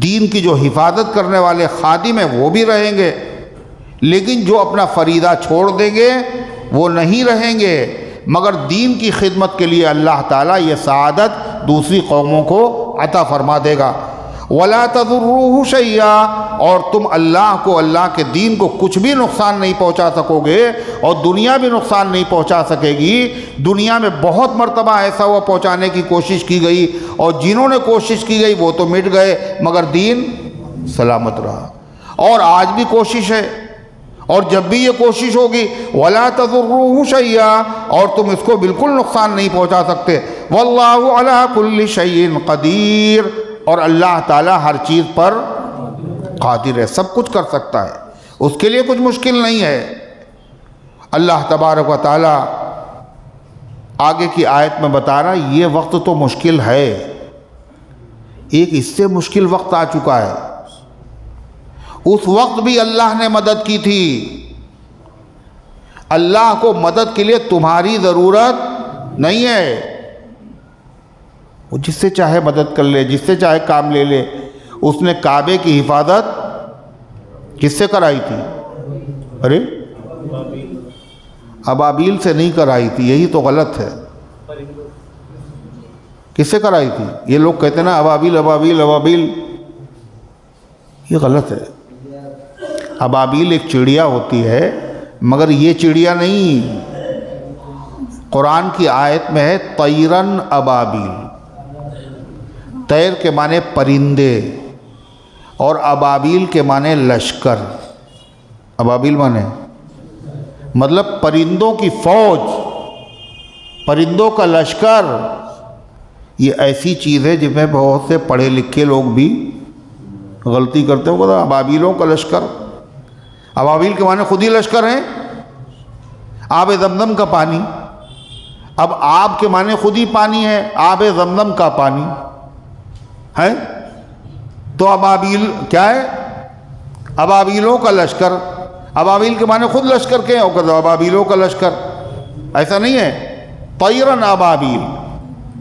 دین کی جو حفاظت کرنے والے خادم ہیں وہ بھی رہیں گے، لیکن جو اپنا فریضہ چھوڑ دیں گے وہ نہیں رہیں گے۔ مگر دین کی خدمت کے لیے اللہ تعالیٰ یہ سعادت دوسری قوموں کو عطا فرما دے گا۔ وَلَا تَضُرُّوهُ شَيْئًا، اور تم اللہ کو، اللہ کے دین کو کچھ بھی نقصان نہیں پہنچا سکو گے، اور دنیا بھی نقصان نہیں پہنچا سکے گی۔ دنیا میں بہت مرتبہ ایسا ہوا پہنچانے کی کوشش کی گئی، اور جنہوں نے کوشش کی گئی وہ تو مٹ گئے، مگر دین سلامت رہا۔ اور آج بھی کوشش ہے، اور جب بھی یہ کوشش ہوگی وَلَا تَضُرُّوهُ شَيْئًا، اور تم اس کو بالکل نقصان نہیں پہنچا سکتے۔ وَاللَّهُ عَلَىٰ كُلِّ شَيْءٍ قَدِيرٌ، اور اللہ تعالیٰ ہر چیز پر قادر ہے، سب کچھ کر سکتا ہے، اس کے لیے کچھ مشکل نہیں ہے۔ اللہ تبارک و تعالیٰ آگے کی آیت میں بتا رہا ہے یہ وقت تو مشکل ہے، ایک اس سے مشکل وقت آ چکا ہے، اس وقت بھی اللہ نے مدد کی تھی۔ اللہ کو مدد کے لیے تمہاری ضرورت نہیں ہے، وہ جس سے چاہے مدد کر لے، جس سے چاہے کام لے لے۔ اس نے کعبے کی حفاظت کس سے کرائی تھی؟ ارے ابابیل سے نہیں کرائی تھی، یہی تو غلط ہے۔ کس سے کرائی تھی؟ یہ لوگ کہتے ہیں نا ابابیل ابابیل ابابیل، یہ غلط ہے۔ ابابیل ایک چڑیا ہوتی ہے، مگر یہ چڑیا نہیں۔ قرآن کی آیت میں ہے طیرن ابابیل، طیر کے معنی پرندے، اور ابابیل کے معنی لشکر۔ ابابیل معنی مطلب پرندوں کی فوج، پرندوں کا لشکر۔ یہ ایسی چیز ہے جس میں بہت سے پڑھے لکھے لوگ بھی غلطی کرتے ہیں، وہ ابابیلوں کا لشکر۔ ابابیل کے معنی خود ہی لشکر ہیں۔ آب زمزم کا پانی، اب آب کے معنی خود ہی پانی ہے، آب زمزم کا پانی ہے، تو ابابیل کیا ہے؟ ابابیلوں کا لشکر۔ ابابیل کے معنی خود لشکر کے ہیں، اور ابابیلوں کا لشکر، ایسا نہیں ہے۔ طیرن ابابیل،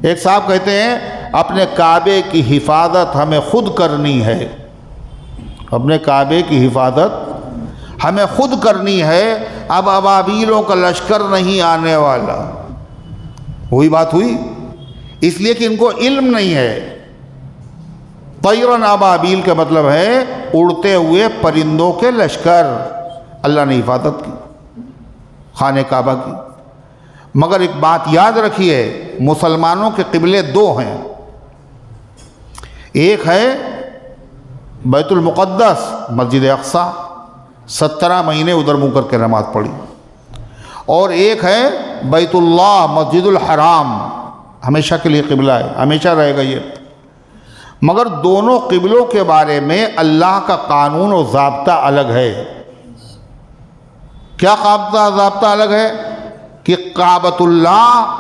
ایک صاحب کہتے ہیں اپنے کعبے کی حفاظت ہمیں خود کرنی ہے، اپنے کعبے کی حفاظت ہمیں خود کرنی ہے، اب ابابیلوں کا لشکر نہیں آنے والا۔ وہی بات ہوئی، اس لیے کہ ان کو علم نہیں ہے۔ طیرن ابابیل کا مطلب ہے اڑتے ہوئے پرندوں کے لشکر۔ اللہ نے حفاظت کی خانہ کعبہ کی۔ مگر ایک بات یاد رکھیے، مسلمانوں کے قبلے دو ہیں، ایک ہے بیت المقدس مسجد اقصی، 17 مہینے ادھر منہ کر کے نماز پڑھی، اور ایک ہے بیت اللہ مسجد الحرام، ہمیشہ کے لیے قبلہ ہے، ہمیشہ رہے گا یہ۔ مگر دونوں قبلوں کے بارے میں اللہ کا قانون و ضابطہ الگ ہے۔ کیا ضابطہ الگ ہے؟ کہ کعبۃ اللہ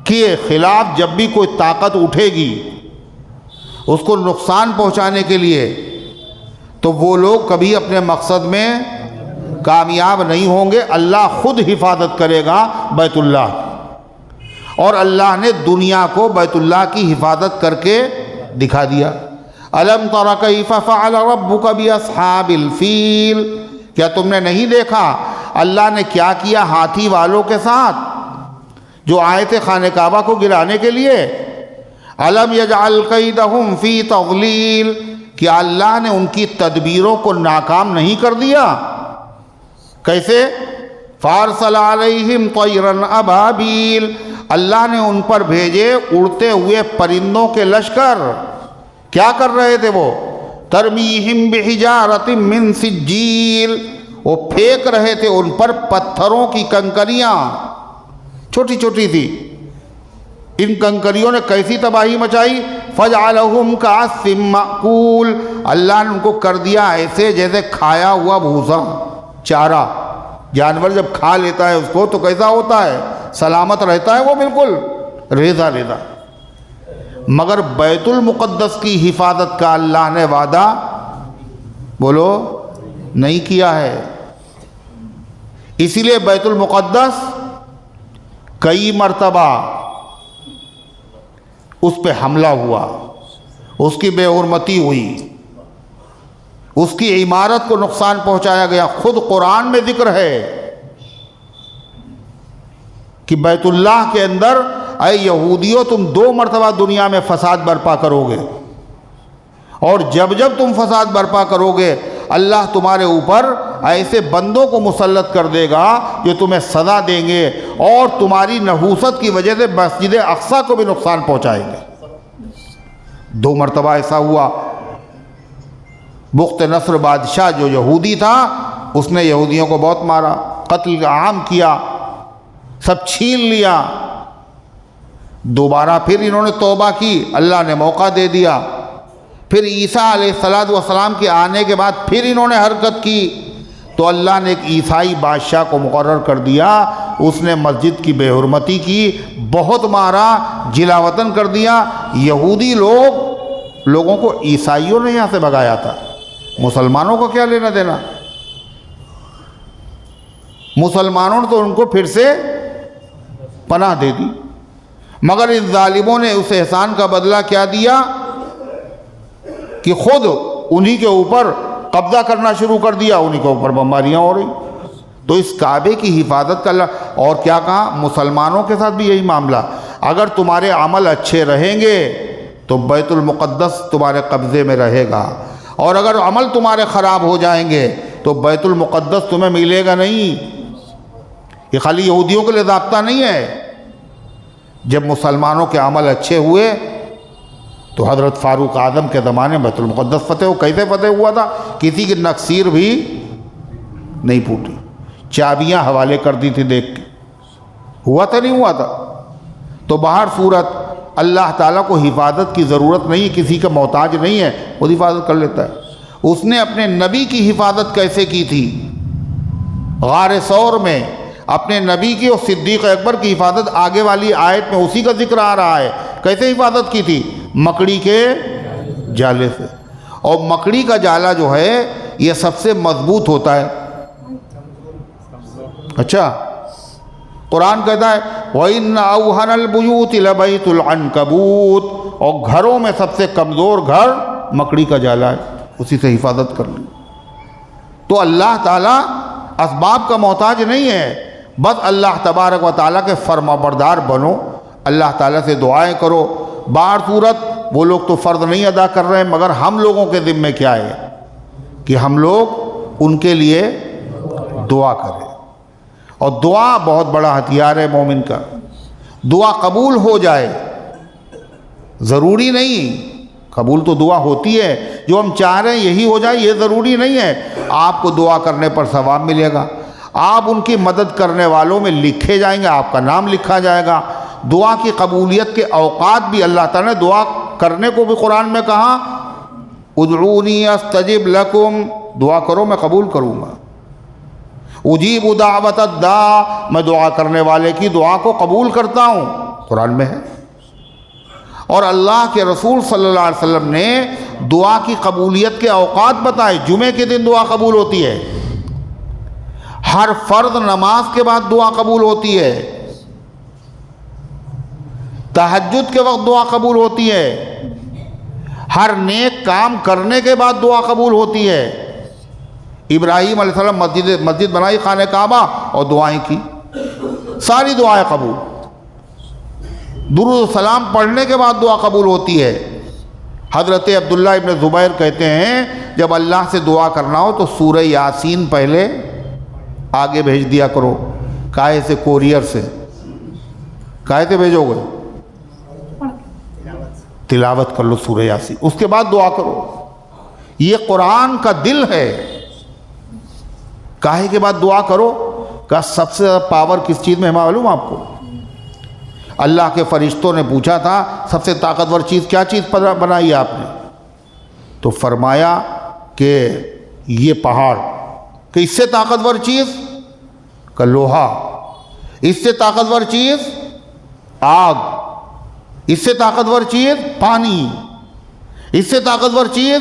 کے خلاف جب بھی کوئی طاقت اٹھے گی اس کو نقصان پہنچانے کے لیے، تو وہ لوگ کبھی اپنے مقصد میں کامیاب نہیں ہوں گے۔ اللہ خود حفاظت کرے گا بیت اللہ، اور اللہ نے دنیا کو بیت اللہ کی حفاظت کر کے دکھا دیا۔ الم تر کیف فعل ربک باصحاب الفیل، کیا تم نے نہیں دیکھا اللہ نے کیا کیا ہاتھی والوں کے ساتھ جو آئے تھے خانہ کعبہ کو گرانے کے لیے؟ الم یجعل کیدہم فی تضلیل، کیا اللہ نے ان کی تدبیروں کو ناکام نہیں کر دیا؟ کیسے؟ فارسل علیہم طیرا ابابیل، اللہ نے ان پر بھیجے اڑتے ہوئے پرندوں کے لشکر۔ کیا کر رہے تھے وہ؟ ترمیہم بحجارۃ من سجیل، وہ پھینک رہے تھے ان پر پتھروں کی کنکریاں، چھوٹی چھوٹی تھی۔ ان کنکریوں نے کیسی تباہی مچائی؟ فجعلہم کعصف مأکول، اللہ نے ان کو کر دیا ایسے جیسے کھایا ہوا بھوسا، چارہ۔ جانور جب کھا لیتا ہے اس کو تو کیسا ہوتا ہے؟ سلامت رہتا ہے وہ، بالکل ریزہ ریزہ۔ مگر بیت المقدس کی حفاظت کا اللہ نے وعدہ بولو نہیں کیا ہے۔ اسی لیے بیت المقدس کئی مرتبہ اس پہ حملہ ہوا، اس کی بے حرمتی ہوئی، اس کی عمارت کو نقصان پہنچایا گیا۔ خود قرآن میں ذکر ہے کہ بیت اللہ کے اندر اے یہودیوں تم 2 مرتبہ دنیا میں فساد برپا کرو گے، اور جب جب تم فساد برپا کرو گے اللہ تمہارے اوپر ایسے بندوں کو مسلط کر دے گا جو تمہیں سزا دیں گے اور تمہاری نحوست کی وجہ سے مسجد اقصیٰ کو بھی نقصان پہنچائیں گے۔ 2 مرتبہ ایسا ہوا۔ بخت نصر بادشاہ جو یہودی تھا اس نے یہودیوں کو بہت مارا، قتل عام کیا، سب چھین لیا۔ دوبارہ پھر انہوں نے توبہ کی، اللہ نے موقع دے دیا۔ پھر عیسیٰ علیہ السلام کے آنے کے بعد پھر انہوں نے حرکت کی تو اللہ نے ایک عیسائی بادشاہ کو مقرر کر دیا، اس نے مسجد کی بے حرمتی کی، بہت مارا، جلا وطن کر دیا۔ یہودی لوگوں کو عیسائیوں نے یہاں سے بھگایا تھا، مسلمانوں کو کیا لینا دینا؟ مسلمانوں نے تو ان کو پھر سے پناہ دے دی، مگر ان ظالموں نے اس احسان کا بدلہ کیا دیا کہ خود انہی کے اوپر قبضہ کرنا شروع کر دیا، انہی کے اوپر بمباریاں ہو رہی۔ تو اس کعبے کی حفاظت کا اللہ، اور کیا کہا؟ مسلمانوں کے ساتھ بھی یہی معاملہ، اگر تمہارے عمل اچھے رہیں گے تو بیت المقدس تمہارے قبضے میں رہے گا، اور اگر عمل تمہارے خراب ہو جائیں گے تو بیت المقدس تمہیں ملے گا نہیں۔ یہ خالی یہودیوں کے لیے ضابطہ نہیں ہے۔ جب مسلمانوں کے عمل اچھے ہوئے تو حضرت فاروق اعظم کے زمانے میں بیت المقدس فتح ہو۔ کیسے فتح ہوا تھا؟ کسی کی نکسیر بھی نہیں پھوٹی، چابیاں حوالے کر دی تھی دیکھ کے۔ ہوا تھا نہیں ہوا تھا؟ تو باہر صورت اللہ تعالیٰ کو حفاظت کی ضرورت نہیں، کسی کا محتاج نہیں ہے، خود حفاظت کر لیتا ہے۔ اس نے اپنے نبی کی حفاظت کیسے کی تھی؟ غار ثور میں اپنے نبی کی اور صدیق اکبر کی حفاظت آگے والی آیت میں اسی کا ذکر آ رہا ہے۔ کیسے حفاظت کی تھی؟ مکڑی کے جالے سے۔ اور مکڑی کا جالا جو ہے یہ سب سے مضبوط ہوتا ہے۔ اچھا، قرآن کہتا ہے وَإِنَّ أَوْهَنَ الْبُيُوتِ لَبَيْتُ الْعَنْكَبُوتِ، اور گھروں میں سب سے کمزور گھر مکڑی کا جالا ہے، اسی سے حفاظت کر لی۔ تو اللہ تعالیٰ اسباب کا محتاج نہیں ہے، بس اللہ تبارک و تعالیٰ کے فرمانبردار بنو، اللہ تعالیٰ سے دعائیں کرو۔ باہر صورت وہ لوگ تو فرض نہیں ادا کر رہے ہیں، مگر ہم لوگوں کے ذمہ کیا ہے کہ ہم لوگ ان کے لیے دعا کریں، اور دعا بہت بڑا ہتھیار ہے مومن کا۔ دعا قبول ہو جائے ضروری نہیں، قبول تو دعا ہوتی ہے، جو ہم چاہ رہے ہیں یہی ہو جائے یہ ضروری نہیں ہے۔ آپ کو دعا کرنے پر ثواب ملے گا، آپ ان کی مدد کرنے والوں میں لکھے جائیں گے، آپ کا نام لکھا جائے گا۔ دعا کی قبولیت کے اوقات بھی اللہ تعالیٰ نے دعا کرنے کو بھی قرآن میں کہا ادعونی استجب لکم، دعا کرو میں قبول کروں گا، اجیب دعوت الداع، میں دعا کرنے والے کی دعا کو قبول کرتا ہوں، قرآن میں ہے۔ اور اللہ کے رسول صلی اللہ علیہ وسلم نے دعا کی قبولیت کے اوقات بتائے، جمعے کے دن دعا قبول ہوتی ہے، ہر فرض نماز کے بعد دعا قبول ہوتی ہے، تہجد کے وقت دعا قبول ہوتی ہے، ہر نیک کام کرنے کے بعد دعا قبول ہوتی ہے۔ ابراہیم علیہ السلام مسجد بنائی، خانہ کعبہ، اور دعائیں کی، ساری دعائیں قبول۔ درود و سلام پڑھنے کے بعد دعا قبول ہوتی ہے۔ حضرت عبداللہ ابن زبیر کہتے ہیں جب اللہ سے دعا کرنا ہو تو سورہ یاسین پہلے آگے بھیج دیا کرو، کاہے سے؟ کوریئر سے۔ کاہے سے بھیجو گے؟ تلاوت کر لو سورہ یاسین، اس کے بعد دعا کرو۔ یہ قرآن کا دل ہے۔ کاہے کے بعد دعا کرو کا سب سے زیادہ پاور کس چیز میں ہے معلوم آپ کو؟ اللہ کے فرشتوں نے پوچھا تھا سب سے طاقتور چیز کیا چیز بنائی آپ نے؟ تو فرمایا کہ یہ پہاڑ۔ کہ اس سے طاقتور چیز؟ کہ لوہا۔ اس سے طاقتور چیز؟ آگ۔ اس سے طاقتور چیز؟ پانی۔ اس سے طاقتور چیز؟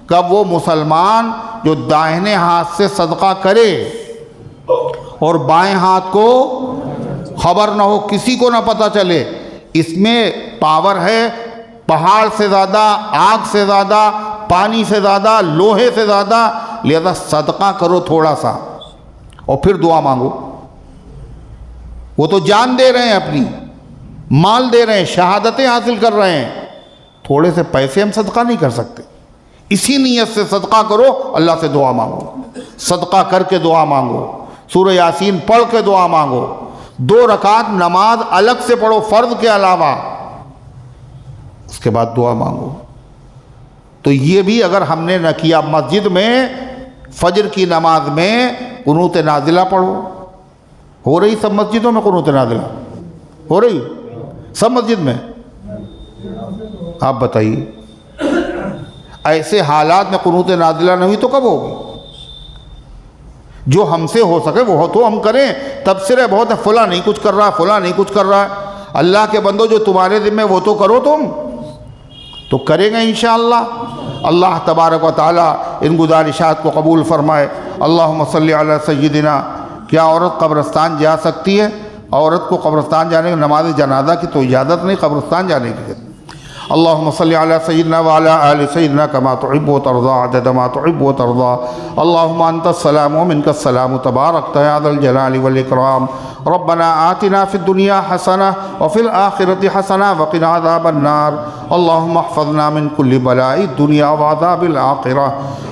کہ وہ مسلمان جو دائیں ہاتھ سے صدقہ کرے اور بائیں ہاتھ کو خبر نہ ہو، کسی کو نہ پتہ چلے، اس میں پاور ہے پہاڑ سے زیادہ، آگ سے زیادہ، پانی سے زیادہ، لوہے سے زیادہ۔ لہذا صدقہ کرو تھوڑا سا اور پھر دعا مانگو۔ وہ تو جان دے رہے ہیں، اپنی مال دے رہے ہیں، شہادتیں حاصل کر رہے ہیں، تھوڑے سے پیسے ہم صدقہ نہیں کر سکتے۔ اسی نیت سے صدقہ کرو، اللہ سے دعا مانگو، صدقہ کر کے دعا مانگو، سورہ یاسین پڑھ کے دعا مانگو، 2 رکعت نماز الگ سے پڑھو فرض کے علاوہ، اس کے بعد دعا مانگو۔ تو یہ بھی اگر ہم نے نہ کیا، مسجد میں فجر کی نماز میں قنوت نازلہ پڑھو۔ ہو رہی سب مسجدوں میں قنوت نازلہ؟ ہو رہی سب مسجد میں؟ آپ بتائیے، ایسے حالات میں قنوت نازلہ نہیں ہوئی تو کب ہوگی؟ جو ہم سے ہو سکے وہ تو ہم کریں۔ تبصرے بہت ہے، فلاں نہیں کچھ کر رہا، فلاں نہیں کچھ کر رہا ہے۔ اللہ کے بندو جو تمہارے ذمہ وہ تو کرو، تم تو کریں گے انشاءاللہ۔ اللہ تبارک و تعالی ان گزارشات کو قبول فرمائے۔ اللہم صلی علی سیدنا۔ کیا عورت قبرستان جا سکتی ہے؟ عورت کو قبرستان جانے کی، نماز جنازہ کی تو اجازت نہیں، قبرستان جانے کی۔ اللہم صلی علی سیدنا وعلی آل سیدنا کما تحب و ترضا عدد ما تحب و ترضا۔ اللہم انت السلام ومنک السلام تبارکت یا ذا الجلال والاکرام۔ ربنا آتنا فی الدنیا حسنہ وفی الآخرۃ حسنہ وقنا عذاب النار۔ اللہم احفظنا من کل بلاء الدنیا وعذاب الآخرہ۔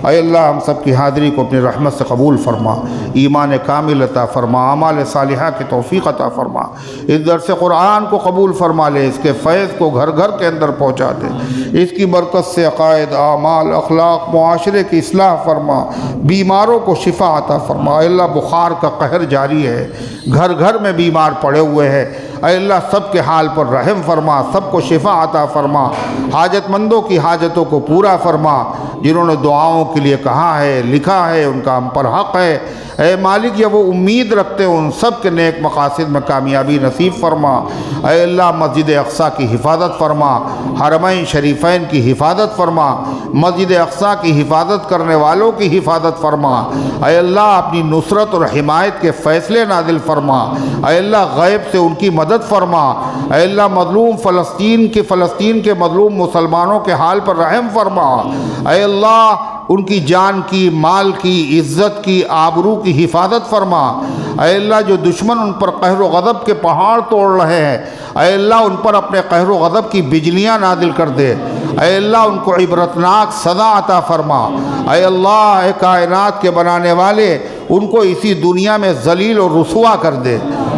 اے اللہ ہم سب کی حاضری کو اپنی رحمت سے قبول فرما، ایمان کامل عطا فرما، اعمال صالحہ کی توفیق عطا فرما، اس درس قرآن کو قبول فرما لے، اس کے فیض کو گھر گھر کے اندر پہنچا دے، اس کی برکت سے عقائد، اعمال، اخلاق، معاشرے کی اصلاح فرما، بیماروں کو شفا عطا فرما۔ اے اللہ بخار کا قہر جاری ہے، گھر گھر میں بیمار پڑے ہوئے ہیں، اے اللہ سب کے حال پر رحم فرما، سب کو شفا عطا فرما، حاجت مندوں کی حاجتوں کو پورا فرما، جنہوں نے دعاؤں کے لیے کہا ہے، لکھا ہے، ان کا ہم پر حق ہے۔ اے مالک، یہ وہ امید رکھتے ہیں، ان سب کے نیک مقاصد میں کامیابی نصیب فرما۔ اے اللہ مسجد اقصیٰ کی حفاظت فرما، حرمین شریفین کی حفاظت فرما، مسجد اقصیٰ کی حفاظت کرنے والوں کی حفاظت فرما۔ اے اللہ اپنی نصرت اور حمایت کے فیصلے نازل فرما۔ اے اللہ غیب سے ان کی مدد فرما۔ اے اللہ مظلوم فلسطین کے مظلوم مسلمانوں کے حال پر رحم فرما۔ اے اللہ ان کی جان کی، مال کی، عزت کی، آبرو کی حفاظت فرما۔ اے اللہ جو دشمن ان پر قہر و غضب کے پہاڑ توڑ رہے ہیں، اے اللہ ان پر اپنے قہر و غضب کی بجلیاں نازل کر دے۔ اے اللہ ان کو عبرتناک سزا عطا فرما۔ اے اللہ اے کائنات کے بنانے والے، ان کو اسی دنیا میں ذلیل اور رسوا کر دے۔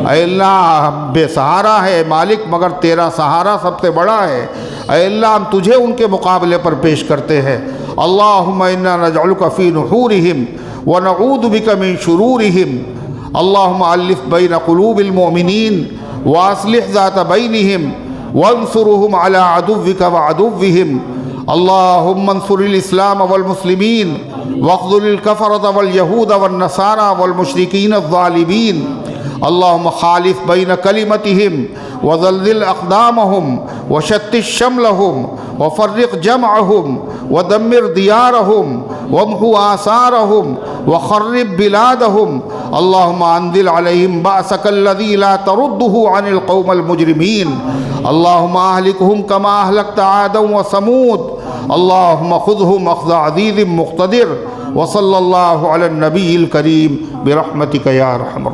اے اللہ ہم بے سہارا ہے مالک، مگر تیرا سہارا سب سے بڑا ہے۔ اے اللہ ہم تجھے ان کے مقابلے پر پیش کرتے ہیں۔ اللہم انا نجعلک فی نحورہم ونعوذ بک من شرورہم۔ اللہم الف بین قلوب المؤمنین واصلح ذات بینہم وانصرهم على عدوك وعدوهم اللهم انصر الإسلام والمسلمين واخذل الكفرة واليهود والنصارى والمشركين الظالمين اللهم خالف بين كلمتهم وزلزل أقدامهم وشتت شملهم وفرق جمعهم ودمر ديارهم وامحو آثارهم وخرب بلادهم اللهم أنزل عليهم بأسك الذي لا ترده عن القوم المجرمين اللهم أهلكهم كما أهلكت عادا وثمود اللهم خذهم أخذ عزيز مقتدر وصلى الله على النبي الكريم برحمتك يا أرحم الراحمين.